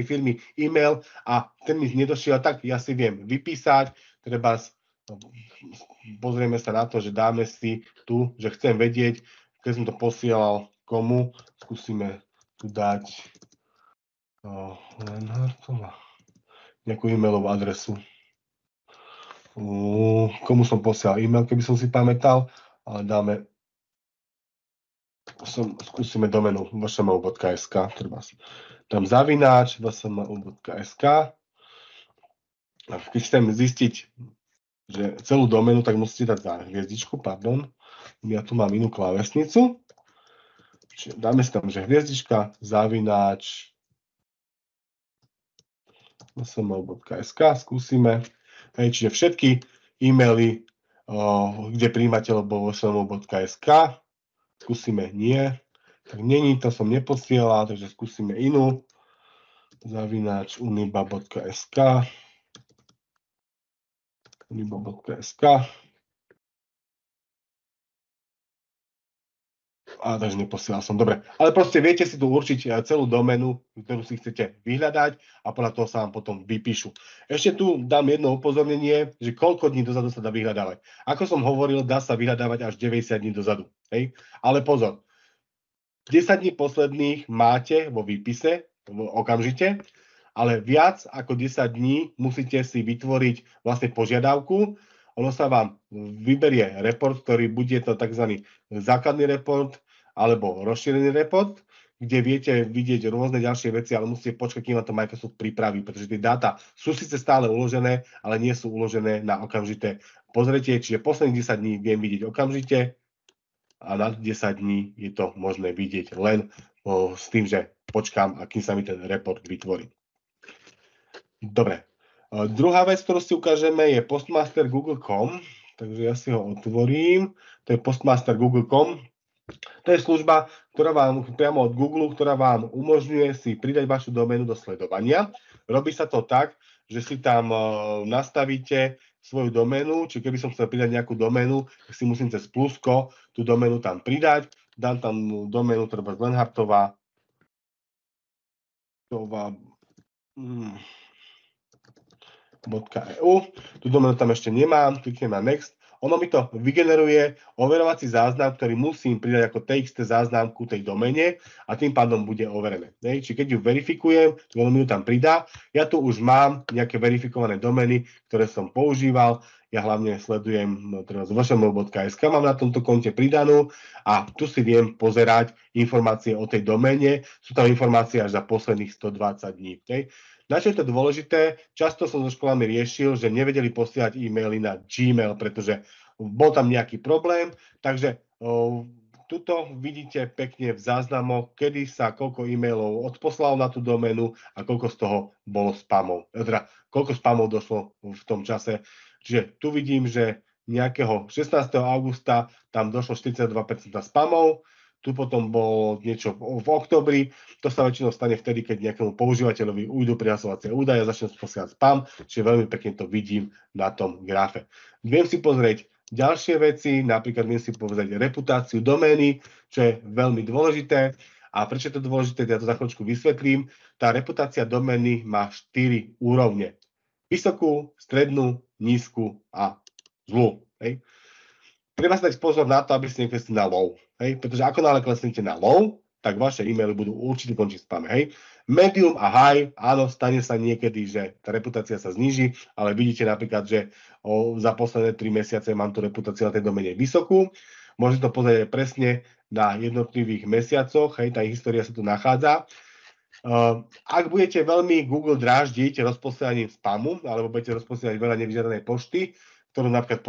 firmy e-mail a ten mi nedošiel, tak ja si viem vypísať, treba pozrieme sa na to, že dáme si tu, že chcem vedieť, keď som to posielal komu, skúsime tu dať Lenhartova, nejakú e-mailovú adresu. Komu som posielal e-mail, keby som si pamätal, ale skúsime domenu vsmu.sk, dám zavináč vsmu.sk a keď chcem zistiť, že celú domenu, tak musíte dať za hviezdičku, pardon. Ja tu mám inú klávesnicu. Čiže dáme si tam, že hviezdička, zavináč vsmu.sk, skúsime. Čiže všetky e-maily kde prijímateľ bol vošelmov.sk. Skúsime nie. Tak není, to som neposielal, takže skúsime inú. @uniba.sk. uniba.sk. Takže neposielal som. Dobre. Ale proste viete si tu určiť celú doménu, ktorú si chcete vyhľadať a podľa toho sa vám potom vypíšu. Ešte tu dám jedno upozornenie, že koľko dní dozadu sa dá vyhľadávať. Ako som hovoril, dá sa vyhľadávať až 90 dní dozadu. Hej? Ale pozor, 10 dní posledných máte vo výpise okamžite, ale viac ako 10 dní musíte si vytvoriť vlastne požiadavku. Ono sa vám vyberie report, ktorý bude to tzv. Základný report alebo rozšírený report, kde viete vidieť rôzne ďalšie veci, ale musíte počkať, kým vám to Microsoft pripraví, pretože tie dáta sú síce stále uložené, ale nie sú uložené na okamžité pozretie, čiže posledných 10 dní viem vidieť okamžite a nad 10 dní je to možné vidieť len s tým, že počkám, a kým sa mi ten report vytvorí. Dobre. Druhá vec, ktorú si ukážeme, je Postmaster Google.com, takže ja si ho otvorím. To je Postmaster Google.com. To je služba, ktorá vám priamo od Google, ktorá vám umožňuje si pridať vašu doménu do sledovania. Robí sa to tak, že si tam nastavíte svoju doménu, či keby som chcel pridať nejakú doménu, tak si musím cez plusko tú doménu tam pridať. Dám tam doménu, treba z Lenhartová. .eu. Tú doménu tam ešte nemám, kliknem na Next. Ono mi to vygeneruje overovací záznam, ktorý musím pridať ako TXT záznam ku tej domene a tým pádom bude overené. Čiže keď ju verifikujem, ono mi ju tam pridá. Ja tu už mám nejaké verifikované domény, ktoré som používal. Ja hlavne sledujem z vošelmov.sk, mám na tomto konte pridanú a tu si viem pozerať informácie o tej domene. Sú tam informácie až za posledných 120 dní. Na čo je to dôležité? Často som so školami riešil, že nevedeli posielať e-maily na Gmail, pretože bol tam nejaký problém. Takže tuto vidíte pekne v záznamoch, kedy sa koľko e-mailov odposlalo na tú doménu a koľko z toho bolo spamov. Teda koľko spamov došlo v tom čase. Čiže tu vidím, že nejakého 16. augusta tam došlo 42% spamov. Tu potom bolo niečo v októbri. To sa väčšinou stane vtedy, keď nejakému používateľovi ujdu prihlasovacie údaje a začne posielať spam, čiže veľmi pekne to vidím na tom grafe. Viem si pozrieť ďalšie veci, napríklad viem si pozrieť reputáciu domény, čo je veľmi dôležité. A prečo je to dôležité, ja to za chvíľočku vysvetlím. Tá reputácia domény má 4 úrovne. Vysokú, strednú, nízku a zlú. Hej. Treba si dať pozor na to, aby ste neklesli na low. Hej? Pretože ako náhle klesnete na low, tak vaše e-maily budú určite končiť v spame. Hej? Medium a high, áno, stane sa niekedy, že tá reputácia sa zníži, ale vidíte napríklad, že za posledné 3 mesiace mám tú reputáciu na tej domene vysokú. Môžete to pozrieť presne na jednotlivých mesiacoch, hej, tá história sa tu nachádza. Ak budete veľmi Google dráždiť rozposielaním spamu, alebo budete rozposielať veľa nevyžiadanej pošty, ktorú napríklad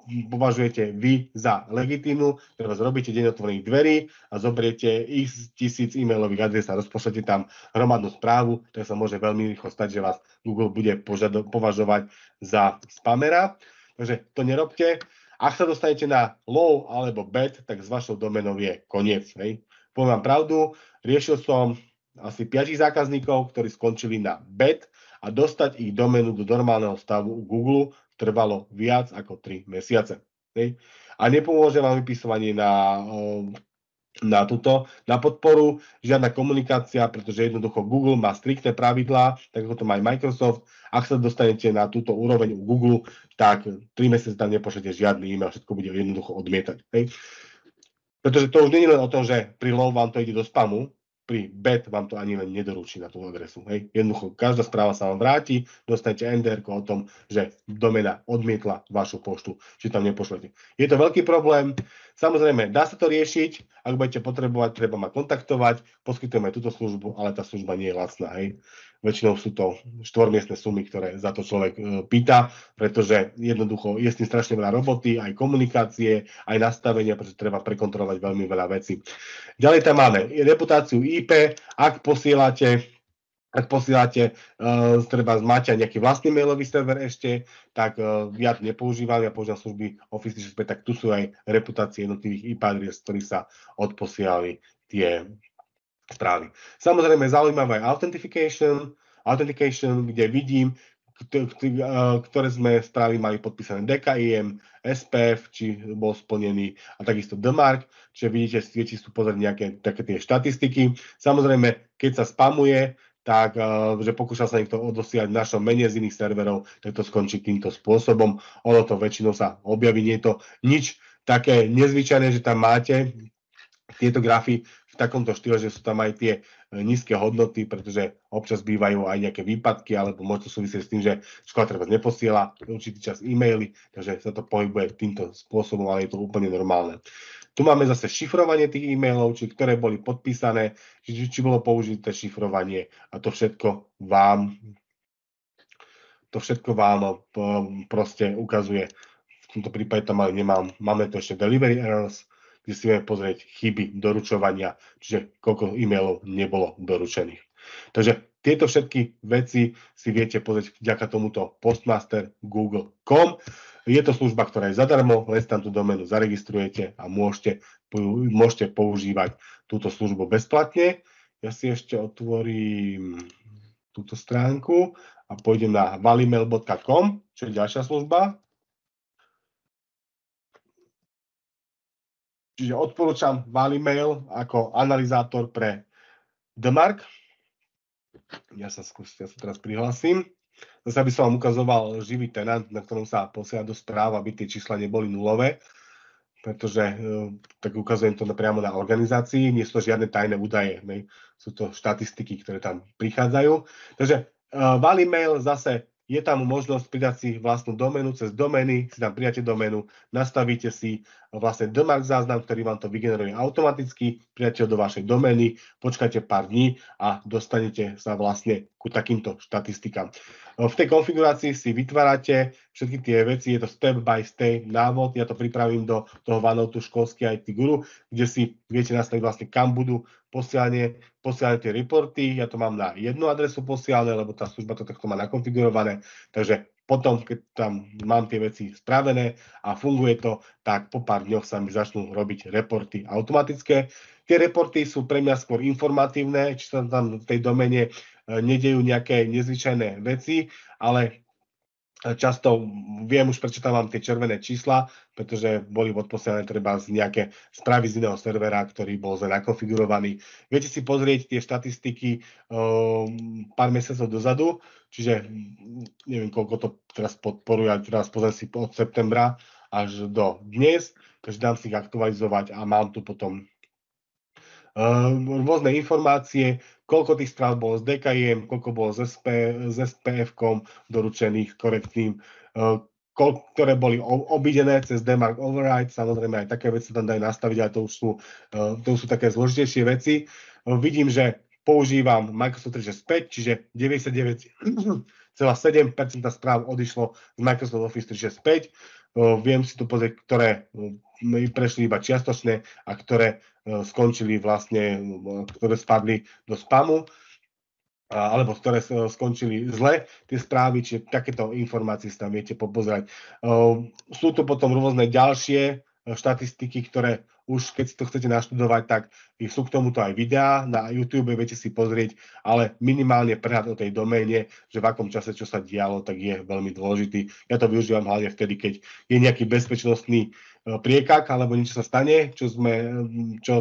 považujete vy za legitímnu, treba zrobíte deň otvorených dverí a zoberiete x 1000 e-mailových adres a rozpošlete tam hromadnú správu, tak sa môže veľmi rýchlo stať, že vás Google bude považovať za spamera. Takže to nerobte. Ak sa dostanete na low alebo bad, tak s vašou domenou je koniec. Hej. Poviem vám pravdu, riešil som asi 5 zákazníkov, ktorí skončili na bad a dostať ich doménu do normálneho stavu u Google trvalo viac ako 3 mesiace. Hej. A nepomôže vám vypisovanie na podporu, žiadna komunikácia, pretože jednoducho Google má striktné pravidlá, tak ako to má aj Microsoft. Ak sa dostanete na túto úroveň u Google, tak 3 mesiace tam nepošlete žiadny e-mail, všetko bude jednoducho odmietať. Hej. Pretože to už nie je len o tom, že pri low vám to ide do spamu, pri bad vám to ani len nedoručí na tú adresu. Hej. Jednoducho, každá správa sa vám vráti, dostanete NDR-ko o tom, že domena odmietla vašu poštu, či tam nepošlete. Je to veľký problém. Samozrejme, dá sa to riešiť. Ak budete potrebovať, treba ma kontaktovať. Poskytujeme túto službu, ale tá služba nie je lacná. Hej. Väčšinou sú to 4-miestne sumy, ktoré za to človek pýta, pretože jednoducho je s tým strašne veľa roboty, aj komunikácie, aj nastavenia, pretože treba prekontrolovať veľmi veľa vecí. Ďalej tam máme reputáciu IP. Ak posielate ak posielate, treba máte aj nejaký vlastný mailový server ešte, tak ja to nepoužívam, ja používam služby Office 365, tak tu sú aj reputácie jednotlivých IP adres, z ktorých sa odposielali tie správy. Samozrejme, zaujímavé je authentication, kde vidím, ktoré sme správy mali podpísané DKIM, SPF, či bol splnený, a takisto DMARC, čiže vidíte, viete si tu pozrieť nejaké také tie štatistiky. Samozrejme, keď sa spamuje, tak, že pokúšal sa niekto odosielať v našom mene z iných serverov, tak to skončí týmto spôsobom. Ono to väčšinou sa objaví, nie je to nič také nezvyčajné, že tam máte tieto grafy v takomto štýle, že sú tam aj tie nízke hodnoty, pretože občas bývajú aj nejaké výpadky, alebo môže to súvisieť s tým, že škola treba neposiela určitý čas e-maily, takže sa to pohybuje týmto spôsobom, ale je to úplne normálne. Tu máme zase šifrovanie tých e-mailov, či ktoré boli podpísané, či bolo použité šifrovanie, a to všetko vám proste ukazuje. V tomto prípade tam ale nemám. Máme tu ešte delivery errors, kde si vieme pozrieť chyby doručovania, čiže koľko e-mailov nebolo doručených. Takže tieto všetky veci si viete pozrieť vďaka tomuto postmaster.google.com. Je to služba, ktorá je zadarmo, len tam tú doménu zaregistrujete a môžete používať túto službu bezplatne. Ja si ešte otvorím túto stránku a pôjdem na valimail.com, čo je ďalšia služba. Čiže odporúčam Valimail ako analyzátor pre DMARC. Ja sa teraz prihlasím. Zase by som vám ukazoval živý tenant, na ktorom sa posiela do správ, aby tie čísla neboli nulové, pretože tak ukazujem to priamo na organizácii, nie sú to žiadne tajné údaje, sú to štatistiky, ktoré tam prichádzajú. Takže Valimail zase je tam možnosť pridať si vlastnú doménu, cez domény si tam pridáte doménu, nastavíte si vlastne DMARC záznam, ktorý vám to vygeneruje automaticky, pridáte ho do vašej domény, počkáte pár dní a dostanete sa vlastne ku takýmto štatistikám. V tej konfigurácii si vytvárate všetky tie veci, je to step by step návod, ja to pripravím do toho OneNote školský IT Guru, kde si viete nastaviť vlastne, kam budú posielane tie reporty. Ja to mám na jednu adresu posielané, lebo tá služba to takto má nakonfigurované, takže potom, keď tam mám tie veci spravené a funguje to, tak po pár dňoch sa mi začnú robiť reporty automatické. Tie reporty sú pre mňa skôr informatívne, či sa tam v tej domene nedejú nejaké nezvyčajné veci, ale často viem už, prečo tam mám tie červené čísla, pretože boli odposielané treba z nejaké správy z iného servera, ktorý bol zle nakonfigurovaný. Viete si pozrieť tie štatistiky pár mesiacov dozadu, čiže neviem, koľko to teraz podporuje, ale teraz pozriem si od septembra až do dnes, takže dám si ich aktualizovať a mám tu potom rôzne informácie, koľko tých správ bolo z DKIM, koľko bolo z SPF-kom doručených korektným, ktoré boli obidené cez DMARC override, samozrejme aj také veci tam dajú nastaviť, ale to už sú také zložitejšie veci. Vidím, že používam Microsoft 365, čiže 99,7% správ odišlo z Microsoft Office 365. Viem si tu pozrieť, ktoré prešli iba čiastočne a ktoré skončili vlastne, ktoré spadli do spamu, alebo ktoré skončili zle, tie správy, čiže takéto informácie si tam viete popozerať. Sú tu potom rôzne ďalšie štatistiky, ktoré už keď si to chcete naštudovať, tak sú k tomuto aj videá na YouTube, viete si pozrieť, ale minimálne prehľad o tej doméne, že v akom čase čo sa dialo, tak je veľmi dôležitý. Ja to využívam hlavne vtedy, keď je nejaký bezpečnostný priekak, alebo niečo sa stane, čo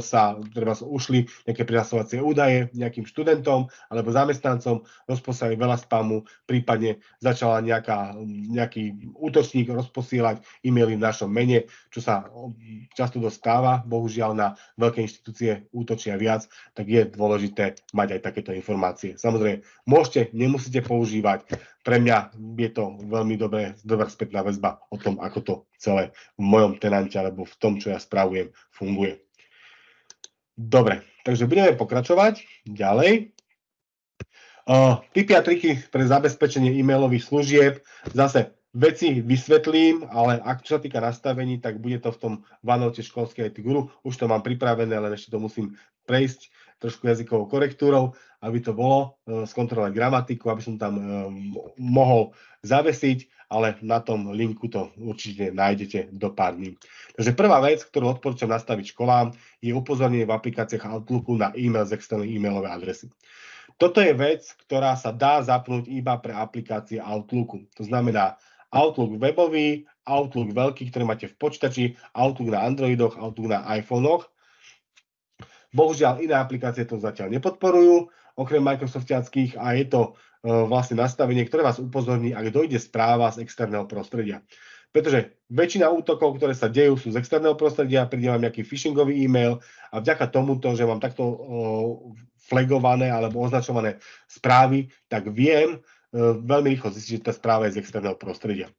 sa treba ušli nejaké prihlasovacie údaje nejakým študentom alebo zamestnancom, rozposielali veľa spamu, prípadne začala nejaký útočník rozposielať e-maily v našom mene, čo sa často dostáva, bohužiaľ na veľké inštitúcie útočia viac, tak je dôležité mať aj takéto informácie. Samozrejme, nemusíte používať. Pre mňa je to veľmi dobrá spätná väzba o tom, ako to celé v mojom tenante alebo v tom, čo ja spravujem, funguje. Dobre, takže budeme pokračovať ďalej. Tipy a triky pre zabezpečenie e-mailových služieb. Zase veci vysvetlím, ale ak čo sa týka nastavení, tak bude to v tom OneNote školskej IT Guru. Už to mám pripravené, len ešte to musím prejsť. trošku jazykovou korektúrou, aby to bolo, skontrolovať gramatiku, aby som tam mohol zavesiť, ale na tom linku to určite nájdete do pár dní. Takže prvá vec, ktorú odporúčam nastaviť školám, je upozornenie v aplikáciách Outlooku na e-mail z externej e-mailovej adresy. Toto je vec, ktorá sa dá zapnúť iba pre aplikácie Outlooku. To znamená Outlook webový, Outlook veľký, ktorý máte v počítači, Outlook na Androidoch, Outlook na iPhonech. Bohužiaľ, iné aplikácie to zatiaľ nepodporujú, okrem Microsoftiackých, a je to vlastne nastavenie, ktoré vás upozorní, ak dojde správa z externého prostredia. Pretože väčšina útokov, ktoré sa dejú, sú z externého prostredia, príde vám nejaký phishingový e-mail a vďaka tomuto, že mám takto flagované alebo označované správy, tak viem veľmi rýchlo zistiť, že tá správa je z externého prostredia.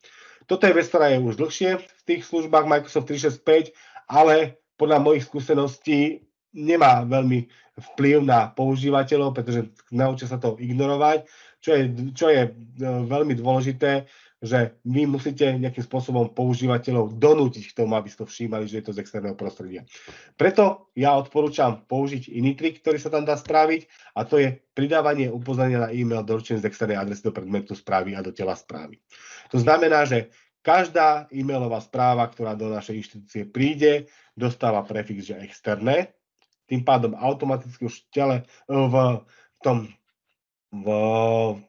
Toto je vec, ktorá je už dlhšie v tých službách Microsoft 365, ale podľa mojich skúseností nemá veľmi vplyv na používateľov, pretože naučia sa to ignorovať, čo je veľmi dôležité, že vy musíte nejakým spôsobom používateľov donútiť k tomu, aby si to všímali, že je to z externého prostredia. Preto ja odporúčam použiť iný trik, ktorý sa tam dá spraviť, a to je pridávanie upozornenia na e-mail doručený z externej adresy do predmetu správy a do tela správy. To znamená, že každá e-mailová správa, ktorá do našej inštitúcie príde, dostáva prefix, že externé. Tým pádom automaticky už v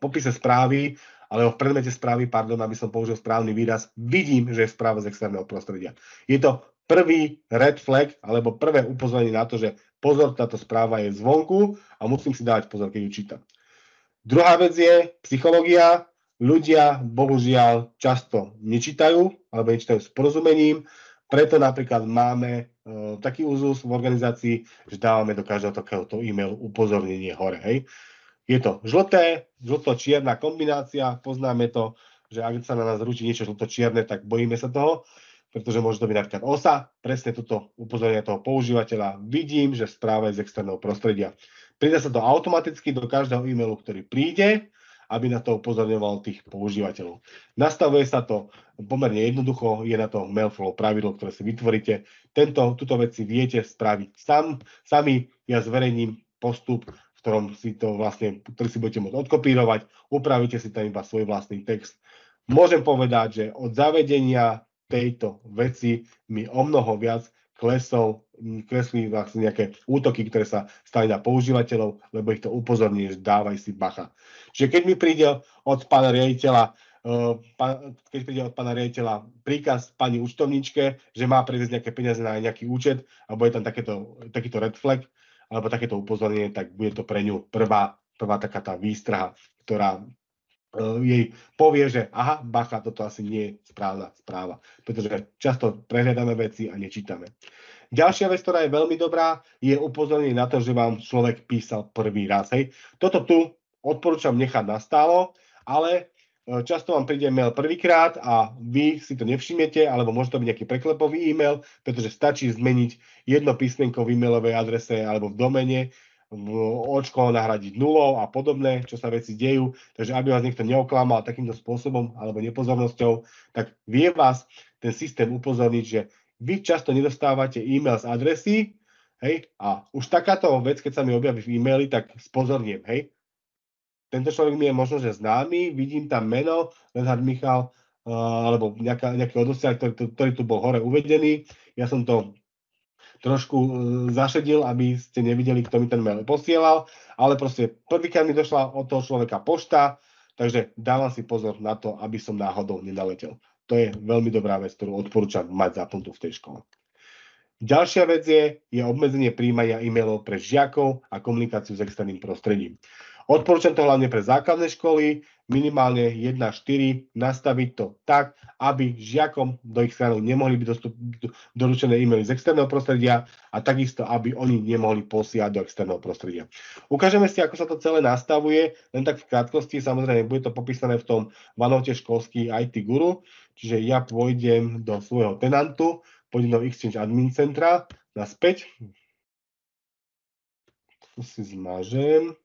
popise správy, alebo v predmete správy, aby som použil správny výraz, vidím, že je správa z externého prostredia. Je to prvý red flag, alebo prvé upozornenie na to, že pozor, táto správa je zvonku a musím si dávať pozor, keď ju čítam. Druhá vec je psychológia. Ľudia bohužiaľ často nečítajú, alebo nečítajú s porozumením. Preto napríklad máme taký úzus v organizácii, že dávame do každého takéhoto e-mailu upozornenie hore. Hej. Je to žlto-čierna kombinácia, poznáme to, že ak sa na nás rúči niečo žlto-čierne, tak bojíme sa toho, pretože môže to byť napríklad OSA, presne toto upozornenie toho používateľa. Vidím, že správa je z externého prostredia. Príde sa to automaticky do každého e-mailu, ktorý príde, aby na to upozorňoval tých používateľov. Nastavuje sa to pomerne jednoducho, je na to Mailflow pravidlo, ktoré si vytvoríte. Túto vec si viete spraviť sami. Ja zverejním postup, ktorý si budete môcť odkopírovať, upravíte si tam iba svoj vlastný text. Môžem povedať, že od zavedenia tejto veci mi o mnoho viac kreslí vlastne nejaké útoky, ktoré sa stali na používateľov, lebo ich to upozorní, že dávaj si bacha. Čiže keď mi príde od pána riaditeľa príkaz pani účtovníčke, že má previesť nejaké peniaze na nejaký účet, alebo je tam takýto red flag, alebo takéto upozornenie, tak bude to pre ňu prvá taká tá výstraha, ktorá jej povie, že aha, bacha, toto asi nie je správna správa, pretože často prehľadáme veci a nečítame. Ďalšia vec, ktorá je veľmi dobrá, je upozornenie na to, že vám človek písal prvý raz. Hej. Toto tu odporúčam nechať nastálo, ale často vám príde mail prvýkrát a vy si to nevšimnete, alebo môže to byť nejaký preklepový e-mail, pretože stačí zmeniť jedno písmenko v e-mailovej adrese alebo v domene, očko nahradiť nulou a podobné, čo sa veci dejú. Takže aby vás niekto neoklamal takýmto spôsobom alebo nepozornosťou, tak vie vás ten systém upozorniť, že vy často nedostávate e-mail z adresy, hej, a už takáto vec, keď sa mi objaví v e-maili, tak spozorniem, hej. Tento človek mi je možno, že známy, vidím tam meno, Lenhard Michal, alebo nejaký odosiaľ, ktorý tu bol hore uvedený. Ja som to trošku zašedil, aby ste nevideli, kto mi ten mail posielal, ale proste prvýkrát mi došla od toho človeka pošta, takže dávam si pozor na to, aby som náhodou nenaletel. To je veľmi dobrá vec, ktorú odporúčam mať zapnutú v tej škole. Ďalšia vec je obmedzenie príjmania e-mailov pre žiakov a komunikáciu s externým prostredím. Odporúčam to hlavne pre základné školy, minimálne 1-4, nastaviť to tak, aby žiakom do ich strany nemohli byť doručené e-maily z externého prostredia a takisto, aby oni nemohli posielať do externého prostredia. Ukážeme si, ako sa to celé nastavuje, len tak v krátkosti, samozrejme, bude to popísané v tom OneNote školský IT Guru, čiže ja pôjdem do svojho tenantu, pôjdem do Exchange Admin Centra, naspäť. Tu si zmažem.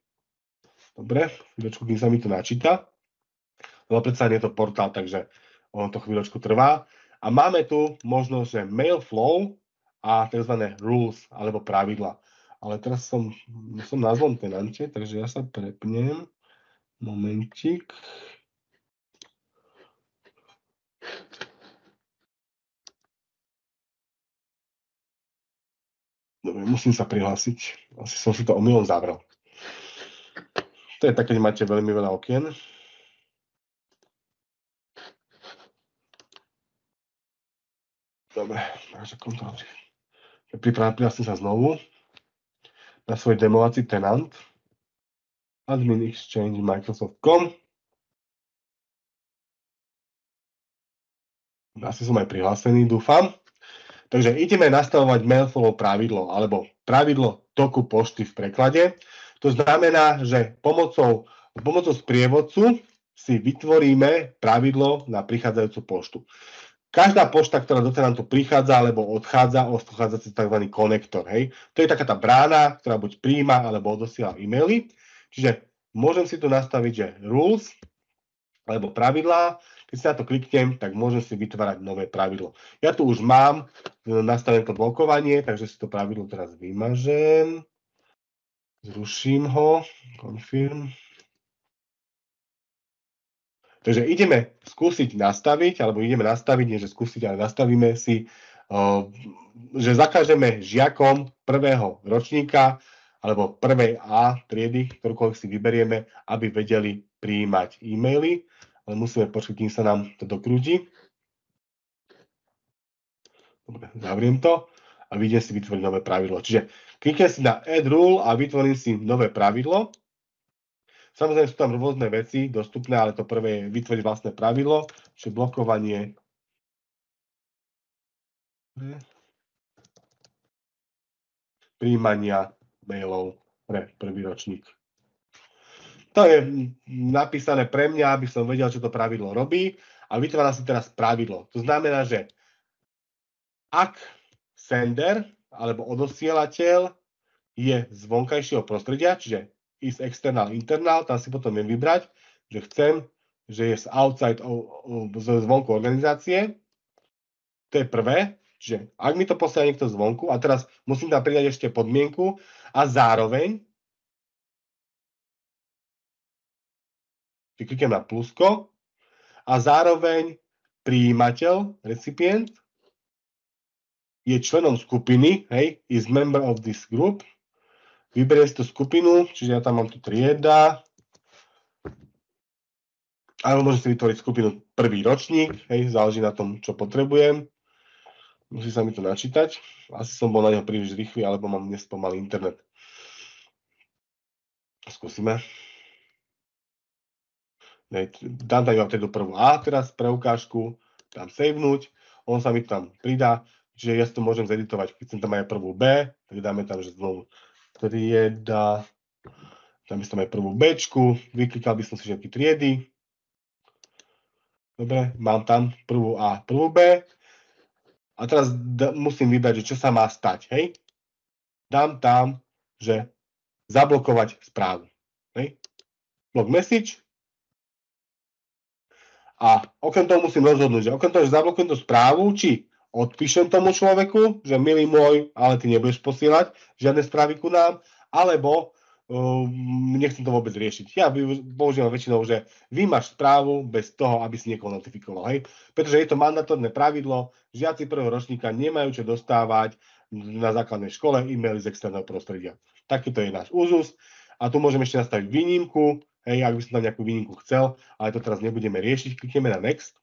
Dobre, chvíľočku, kým sa mi to načíta. Lebo predsa je to portál, takže ono to chvíľočku trvá. A máme tu možnosť, že mail flow a tzv. Rules alebo pravidla. Ale teraz som na zlom tenante, takže ja sa prepnem. Momentík. Dobre, musím sa prihlásiť. Asi som si to omylom zavrel. To je tak, keď máte veľmi veľa okien. Dobre, takže kontrolujem. Prihlásim sa znovu na svoj demovací tenant. Admin Exchange Microsoft.com. Asi som aj prihlásený, dúfam. Takže ideme nastavovať Mailflow pravidlo, alebo pravidlo toku pošty v preklade. To znamená, že pomocou sprievodcu si vytvoríme pravidlo na prichádzajúcu poštu. Každá pošta, ktorá do tenantu prichádza alebo odchádza cez tzv. Konektor. Hej. To je taká tá brána, ktorá buď prijíma alebo odosiela e-maily. Čiže môžem si tu nastaviť, že rules alebo pravidlá. Keď si na to kliknem, tak môžem si vytvárať nové pravidlo. Ja tu už mám nastavené to blokovanie, takže si to pravidlo teraz vymažem. Zruším ho. Confirm. Takže ideme skúsiť nastaviť, alebo ideme nastaviť, nie že skúsiť, ale nastavíme si, že zakážeme žiakom prvého ročníka alebo prvej A triedy, ktorúkoľvek si vyberieme, aby vedeli prijímať e-maily. Ale musíme počkať, kým sa nám to dokrúti. Dobre, zavriem to a vidím si vytvoriť nové pravidlo. Čiže kliknem si na Add Rule a vytvorím si nové pravidlo. Samozrejme sú tam rôzne veci dostupné, ale to prvé je vytvoriť vlastné pravidlo, čiže blokovanie prijímania mailov pre prvý ročník. To je napísané pre mňa, aby som vedel, čo to pravidlo robí a vytváram si teraz pravidlo. To znamená, že ak sender alebo odosielateľ je z vonkajšieho prostredia, čiže is external, internal, tam si potom viem vybrať, že chcem, že je z outside, z zvonku organizácie. To je prvé, čiže ak mi to posiela niekto zvonku, a teraz musím tam pridať ešte podmienku a zároveň kliknem na plusko a zároveň prijímateľ, recipient, je členom skupiny, hej, is member of this group, vyberie si tú skupinu, čiže ja tam mám tu trieda, alebo môžem si vytvoriť skupinu prvý ročník, hej, záleží na tom, čo potrebujem. Musí sa mi to načítať. Asi som bol na neho príliš rýchly, alebo mám dnes pomalý internet. Skúsime. Dám tam iba vtedy prvú A, teraz pre ukážku, dám savenúť, on sa mi tam pridá, čiže ja si to môžem zeditovať, keď chcem tam aj prvú B, tak dáme tam, že znovu trieda, dáme tam aj prvú Bčku, vyklikal by som si všetky triedy, dobre, mám tam prvú A, prvú B, a teraz musím vybrať, že čo sa má stať, hej, dám tam, že zablokovať správu, hej, block message, a okrem toho musím rozhodnúť, že okrem toho, že zablokujem tú správu, či odpíšem tomu človeku, že milý môj, ale ty nebudeš posielať žiadne správy ku nám, alebo nechcem to vôbec riešiť. Ja používam väčšinou, že vymaž správu bez toho, aby si niekoho notifikoval. Hej? Pretože je to mandatórne pravidlo, žiaci prvého ročníka nemajú čo dostávať na základnej škole e-maily z externého prostredia. Takýto je náš úzus. A tu môžeme ešte nastaviť výnimku, hej, ak by som tam nejakú výnimku chcel, ale to teraz nebudeme riešiť. Klikneme na Next.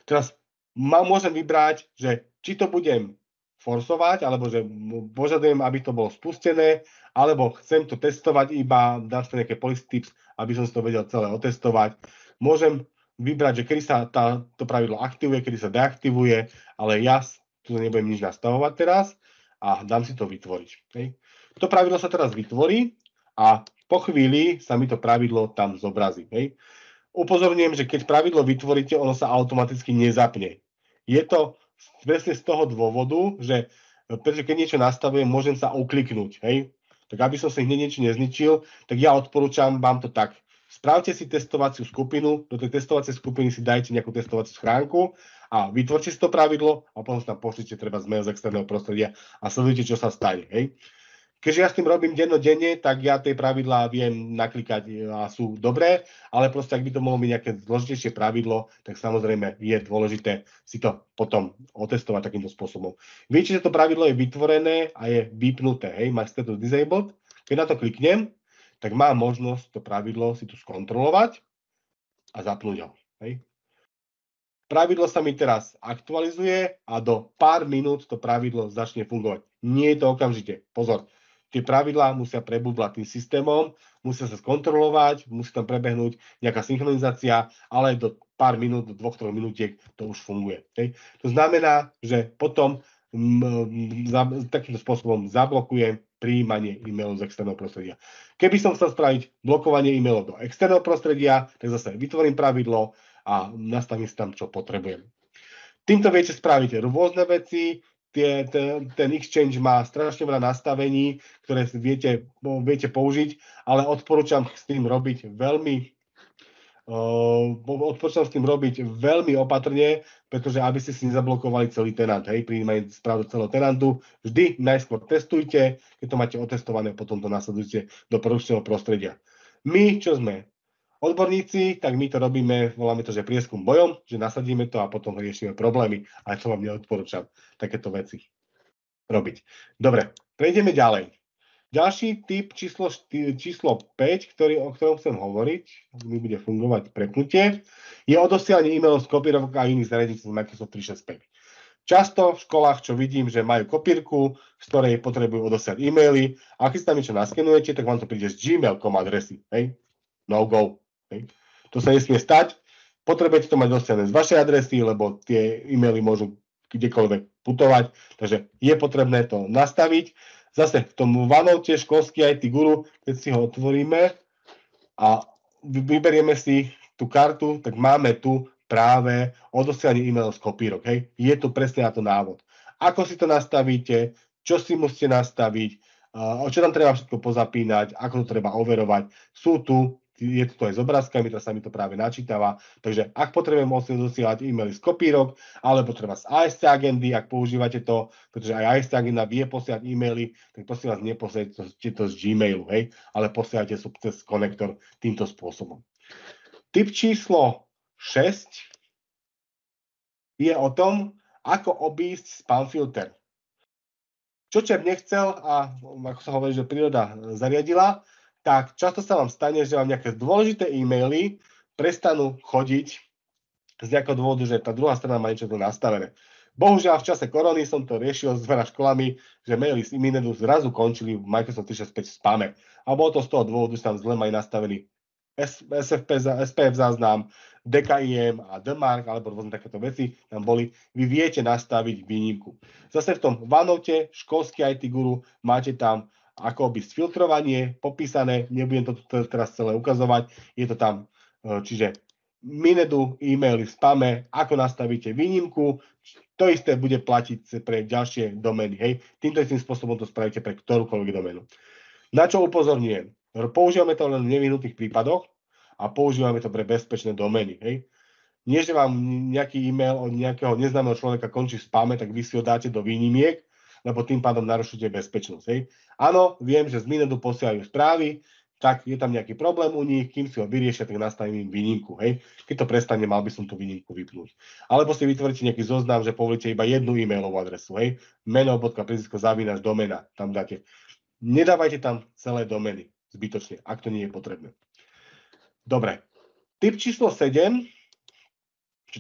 Teraz môžem vybrať, že či to budem forsovať, alebo že požadujem, aby to bolo spustené, alebo chcem to testovať iba, dám si nejaké policy tips, aby som si to vedel celé otestovať. Môžem vybrať, že kedy sa to pravidlo aktivuje, kedy sa deaktivuje, ale ja tu nebudem nič nastavovať teraz a dám si to vytvoriť. Hej. To pravidlo sa teraz vytvorí a po chvíli sa mi to pravidlo tam zobrazí. Hej. Upozorňujem, že keď pravidlo vytvoríte, ono sa automaticky nezapne. Je to presne z toho dôvodu, že pretože keď niečo nastavujem, môžem sa ukliknúť. Hej. Tak aby som si hneď niečo nezničil, tak ja odporúčam vám to tak Spravte si testovaciu skupinu, do tej testovacej skupiny si dajte nejakú testovaciu schránku a vytvorte si to pravidlo a potom sa tam pošlite treba z mail z externého prostredia a sledujte, čo sa stane. Hej. Keďže ja s tým robím dennodenne, tak ja tie pravidlá viem naklikať a sú dobré, ale proste ak by to mohlo byť nejaké zložitejšie pravidlo, tak samozrejme je dôležité si to potom otestovať takýmto spôsobom. Viete, že to pravidlo je vytvorené a je vypnuté, hej, má status disabled. Keď na to kliknem, tak mám možnosť to pravidlo si tu skontrolovať a zapnúť ho. Hej. Pravidlo sa mi teraz aktualizuje a do pár minút to pravidlo začne fungovať. Nie je to okamžite. Pozor. Tie pravidlá musia prebublať tým systémom, musia sa skontrolovať, musí tam prebehnúť nejaká synchronizácia, ale do pár minút, do 2-3 minútiek to už funguje. Hej. To znamená, že potom takýmto spôsobom zablokujem prijímanie e-mailov z externého prostredia. Keby som chcel spraviť blokovanie e-mailov do externého prostredia, tak zase vytvorím pravidlo a nastavím si tam, čo potrebujem. Týmto viete spraviť rôzne veci. Ten Exchange má strašne veľa nastavení, ktoré viete použiť, ale odporúčam s tým robiť veľmi opatrne, pretože aby ste si nezablokovali celý tenant, hej, prijímajú správu celého tenantu, vždy najskôr testujte, keď to máte otestované, potom to nasledujte do produkčného prostredia. My, čo sme odborníci, tak my to robíme, voláme to, že prieskum bojom, že nasadíme to a potom riešime problémy, ale to vám neodporúčam takéto veci robiť. Dobre, prejdeme ďalej. Ďalší typ číslo 5, o ktorom chcem hovoriť, mi bude fungovať prepnutie, je odosielanie e-mailov z kopírovok a iných zariadení z Microsoft 365. Často v školách, čo vidím, že majú kopírku, z ktorej potrebujú odosielať e-maily, a keď si tam niečo naskenujete, tak vám to príde z Gmail.com adresy. Hej? No go. Hej. To sa nesmie stať. Potrebujete to mať dosiahnuté z vašej adresy, lebo tie e-maily môžu kdekoľvek putovať. Takže je potrebné to nastaviť. Zase v tom OneNote školský IT Guru, keď si ho otvoríme a vyberieme si tú kartu, tak máme tu práve odosielanie e-mailov z kopírok. Hej. Je tu presne na to návod. Ako si to nastavíte, čo si musíte nastaviť, čo tam treba všetko pozapínať, ako to treba overovať. Je to aj s obrázkami, teraz sa mi to práve načítava. Takže ak potrebujem dosielať e-maily z kopírok, alebo treba z ASC agendy, ak používate to, pretože aj ASC agenda vie posielať e-maily, tak prosím vás, neposielajte to z Gmailu, hej, ale posielajte cez konektor týmto spôsobom. Typ číslo 6 je o tom, ako obísť spam filter. Čo čert nechcel a ako sa hovorí, že príroda zariadila, tak často sa vám stane, že vám nejaké dôležité e-maily prestanú chodiť z nejakého dôvodu, že tá druhá strana má niečo nastavené. Bohužiaľ v čase korony som to riešil s veľa školami, že maily z Minedu zrazu končili v Microsoft 365 v spame. A bolo to z toho dôvodu, že tam zle majú nastavený SPF záznam, DKIM a DMARC alebo rôzne takéto veci tam boli. Vy viete nastaviť výnimku. Zase v tom OneNote, školský IT Guru, máte tam ako by filtrovanie popísané, nebudem to teraz celé ukazovať, je to tam, čiže Minedu, e-maily v spame, ako nastavíte výnimku, to isté bude platiť pre ďalšie domény, hej. Týmto istým spôsobom to spravíte pre ktorúkoľvek doménu. Na čo upozorňujem? Používame to len v nevyhnutých prípadoch a používame to pre bezpečné domény, hej. Nie, že vám nejaký e-mail od nejakého neznámeho človeka končí v spame, tak vy si ho dáte do výnimiek, lebo tým pádom narušujete bezpečnosť. Hej. Áno, viem, že z Minedu posielajú správy, tak je tam nejaký problém u nich, kým si ho vyriešia, tak nastavím im výnimku. Hej. Keď to prestane, mal by som tú výnimku vypnúť. Alebo si vytvoríte nejaký zoznam, že povolíte iba jednu e-mailovú adresu. Hej. meno.prizisko-domena, tam dáte. Nedávajte tam celé domény zbytočne, ak to nie je potrebné. Dobre. Typ číslo 7, čo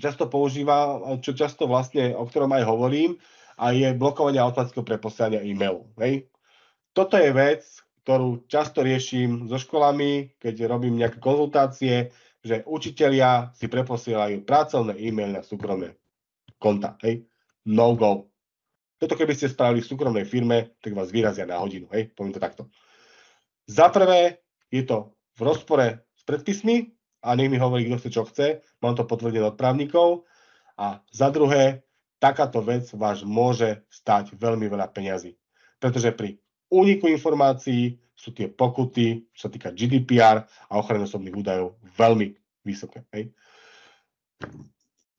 často vlastne, o ktorom aj hovorím, a je blokovanie automatického preposielania e-mailu. Hej. Toto je vec, ktorú často riešim so školami, keď robím nejaké konzultácie, že učitelia si preposielajú pracovné e-maily na súkromné konta. Hej. No go. Toto keby ste spravili v súkromnej firme, tak vás vyrazia na hodinu. Hej. Poviem to takto. Za prvé je to v rozpore s predpismi a nech mi hovorí, kto chce, čo chce. Mám to potvrdené od právnikov. A za druhé, takáto vec vás môže stať veľmi veľa peňazí. Pretože pri úniku informácií sú tie pokuty, čo sa týka GDPR a ochrany osobných údajov, veľmi vysoké. Hej.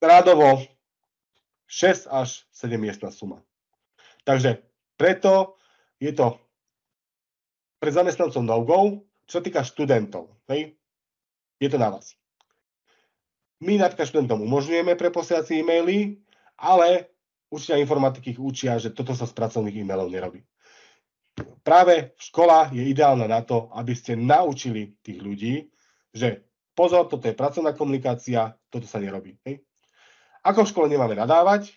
Rádovo 6 až 7 miestna suma. Takže preto je to pre zamestnancov no-go, čo sa týka študentov. Hej. Je to na vás. My napríklad študentom umožňujeme preposielať si e-maily, ale učiteľia informatiky ich učia, že toto sa z pracovných e-mailov nerobí. Práve škola je ideálna na to, aby ste naučili tých ľudí, že pozor, toto je pracovná komunikácia, toto sa nerobí. Hej. Ako v škole nemáme nadávať,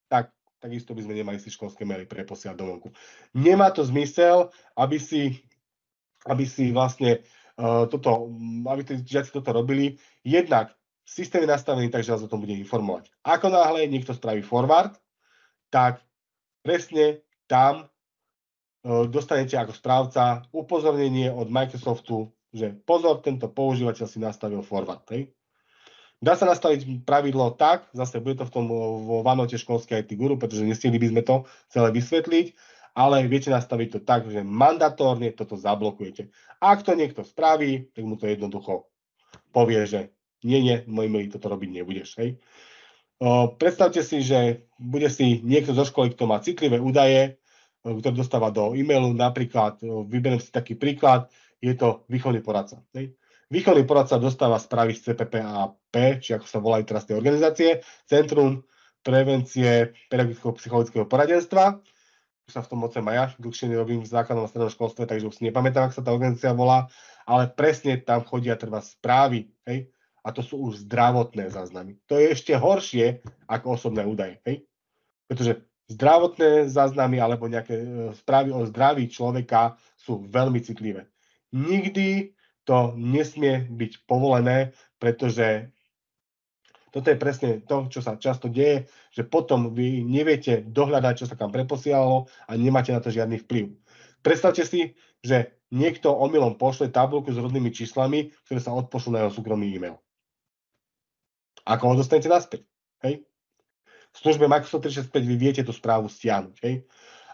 tak takisto by sme nemali si školské maily preposielať domov. Nemá to zmysel, aby si vlastne aby tí žiaci toto robili. Jednak systém je nastavený tak, že vás o tom bude informovať. Ako náhle niekto spraví forward, tak presne tam dostanete ako správca upozornenie od Microsoftu, že pozor, tento používateľ si nastavil forward. Hej. Dá sa nastaviť pravidlo tak, zase bude to v tom vo OneNote školskej IT Guru, pretože nestihli by sme to celé vysvetliť, ale viete nastaviť to tak, že mandatórne toto zablokujete. Ak to niekto spraví, tak mu to jednoducho povie, že nie, môj milý, toto robiť nebudeš. Hej. Predstavte si, že bude si niekto zo školy, kto má citlivé údaje, ktoré dostáva do e-mailu, napríklad, vyberiem si taký príklad, je to výchovný poradca. Hej. Výchovný poradca dostáva správy z CPPAP, či ako sa volajú teraz tie organizácie, Centrum prevencie pedagogického psychologického poradenstva. Už sa v tom mocem aj ja dlhšie nerobím v základnom a strednom školstve, takže už si nepamätám, ako sa tá organizácia volá, ale presne tam chodia treba správy, hej, a to sú už zdravotné záznamy. To je ešte horšie ako osobné údaje, hej, pretože zdravotné záznamy alebo nejaké správy o zdraví človeka sú veľmi citlivé. Nikdy to nesmie byť povolené, pretože toto je presne to, čo sa často deje, že potom vy neviete dohľadať, čo sa tam preposielalo a nemáte na to žiadny vplyv. Predstavte si, že niekto omylom pošle tabuľku s rodnými číslami, ktoré sa odpošlú na jeho súkromný e-mail. Ako ho dostanete naspäť? Hej? V službe Microsoft 365 vy viete tú správu stiahnuť. Hej?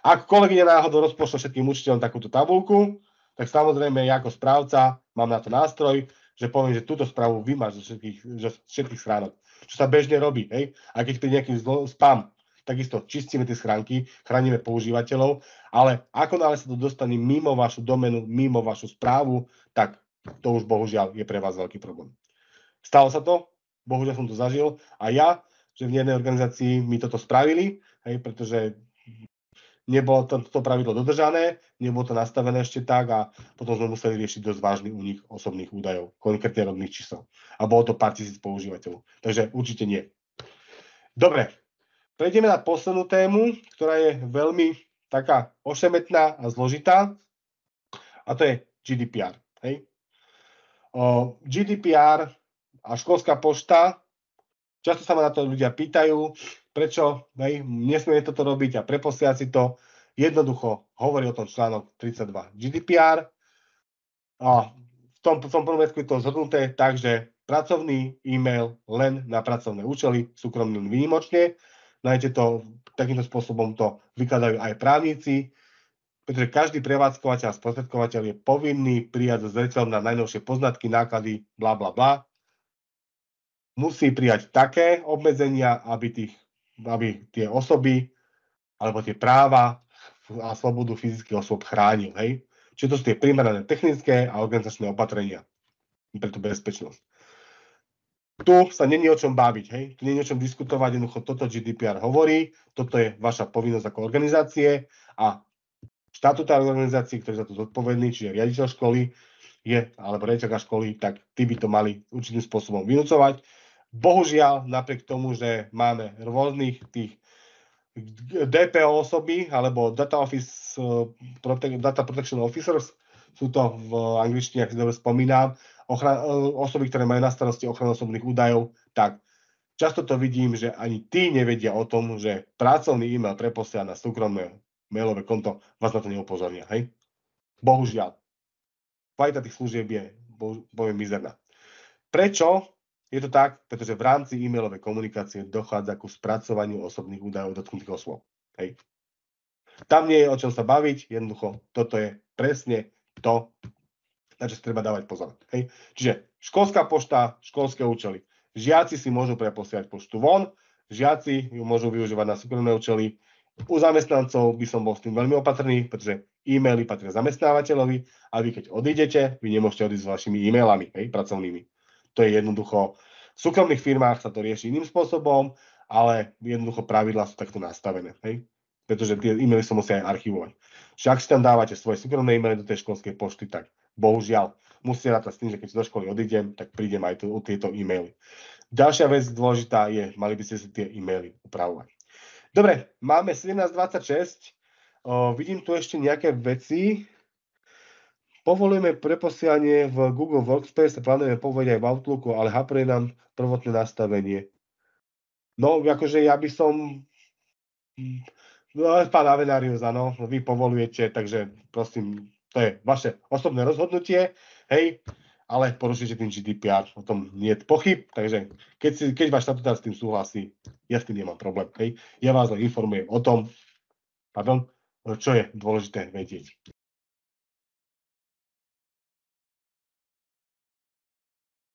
Ak kolegyňa náhodou rozpošle všetkým učiteľom takúto tabuľku, tak samozrejme ja ako správca mám na to nástroj, že poviem, že túto správu vymáš zo všetkých schránok. Čo sa bežne robí. Hej? A keď príde nejaký spam, takisto čistíme tie schránky, chránime používateľov, ale ako náhle sa to dostane mimo vašu domenu, mimo vašu správu, tak to už bohužiaľ je pre vás veľký problém. Stalo sa to, bohužiaľ som to zažil a ja, že v jednej organizácii mi toto spravili, hej, pretože nebolo toto pravidlo dodržané, nebolo to nastavené ešte tak a potom sme museli riešiť dosť vážny únik osobných údajov, konkrétne rodných čísel. A bolo to pár tisíc používateľov. Takže určite nie. Dobre, prejdeme na poslednú tému, ktorá je veľmi taká ošemetná a zložitá a to je GDPR. Hej. GDPR a školská pošta, často sa ma na to ľudia pýtajú, prečo nesmieme toto robiť a preposielať si to. Jednoducho hovorí o tom článok 32 GDPR. A v tom prvom riadku je to zhrnuté tak, že pracovný e-mail len na pracovné účely, súkromný výnimočne. Nájdete to, takýmto spôsobom to vykladajú aj právnici, pretože každý prevádzkovateľ a sprostredkovateľ je povinný prijať so zreteľom na najnovšie poznatky, náklady, bla bla bla. Musí prijať také obmedzenia, aby tie osoby alebo tie práva a slobodu fyzických osôb chránil. Hej? Čiže to sú tie primerané technické a organizačné opatrenia pre tú bezpečnosť. Tu sa není o čom baviť, hej? Tu není o čom diskutovať, jednoducho toto GDPR hovorí, toto je vaša povinnosť ako organizácie a štatutár organizácií, ktorý za to zodpovedný, čiže riaditeľ školy alebo riaditeľka školy, tak tí by to mali určitým spôsobom vynúcovať. Bohužiaľ, napriek tomu, že máme rôznych tých DPO osoby, alebo Data Protection Officers, sú to v angličtine, ak si dobre spomínam, osoby, ktoré majú na starosti ochranu osobných údajov, tak často to vidím, že ani tí nevedia o tom, že pracovný e-mail preposiela na súkromné mailové konto, vás na to neupozornia. Hej? Bohužiaľ. Kvalita tých služieb je, poviem, mizerná. Prečo je to tak? Pretože v rámci e-mailovej komunikácie dochádza ku spracovaniu osobných údajov dotknutých osôb. Hej. Tam nie je o čom sa baviť, jednoducho toto je presne to, na čo treba dávať pozor. Hej. Čiže školská pošta, školské účely. Žiaci si môžu preposielať poštu von, žiaci ju môžu využívať na súkromné účely. U zamestnancov by som bol s tým veľmi opatrný, pretože e-maily patria zamestnávateľovi a vy keď odídete, vy nemôžete odísť s vašimi e-mailami, hej, pracovnými. To je jednoducho, v súkromných firmách sa to rieši iným spôsobom, ale jednoducho pravidlá sú takto nastavené, hej, pretože tie e-maily sa musia aj archivovať. Čiže ak si tam dávate svoje súkromné e-maily do tej školskej pošty, tak bohužiaľ musíte rátať s tým, že keď do školy odídem, tak prídem aj o tieto e-maily. Ďalšia vec dôležitá je, mali by ste si tie e-maily upravovať. Dobre, máme 17:26. Vidím tu ešte nejaké veci. Povolujeme preposielanie v Google Workspace, plánujeme povoliť aj v Outlooku, ale hapruje nám prvotné nastavenie. No, akože ja by som... Pán Avenarius, áno, vy povolujete, takže prosím, to je vaše osobné rozhodnutie, hej, ale porušíte tým GDPR, o tom nie je pochyb, takže keď váš štatutár s tým súhlasí, ja s tým nemám problém, hej. Ja vás len informujem o tom, čo je dôležité vedieť.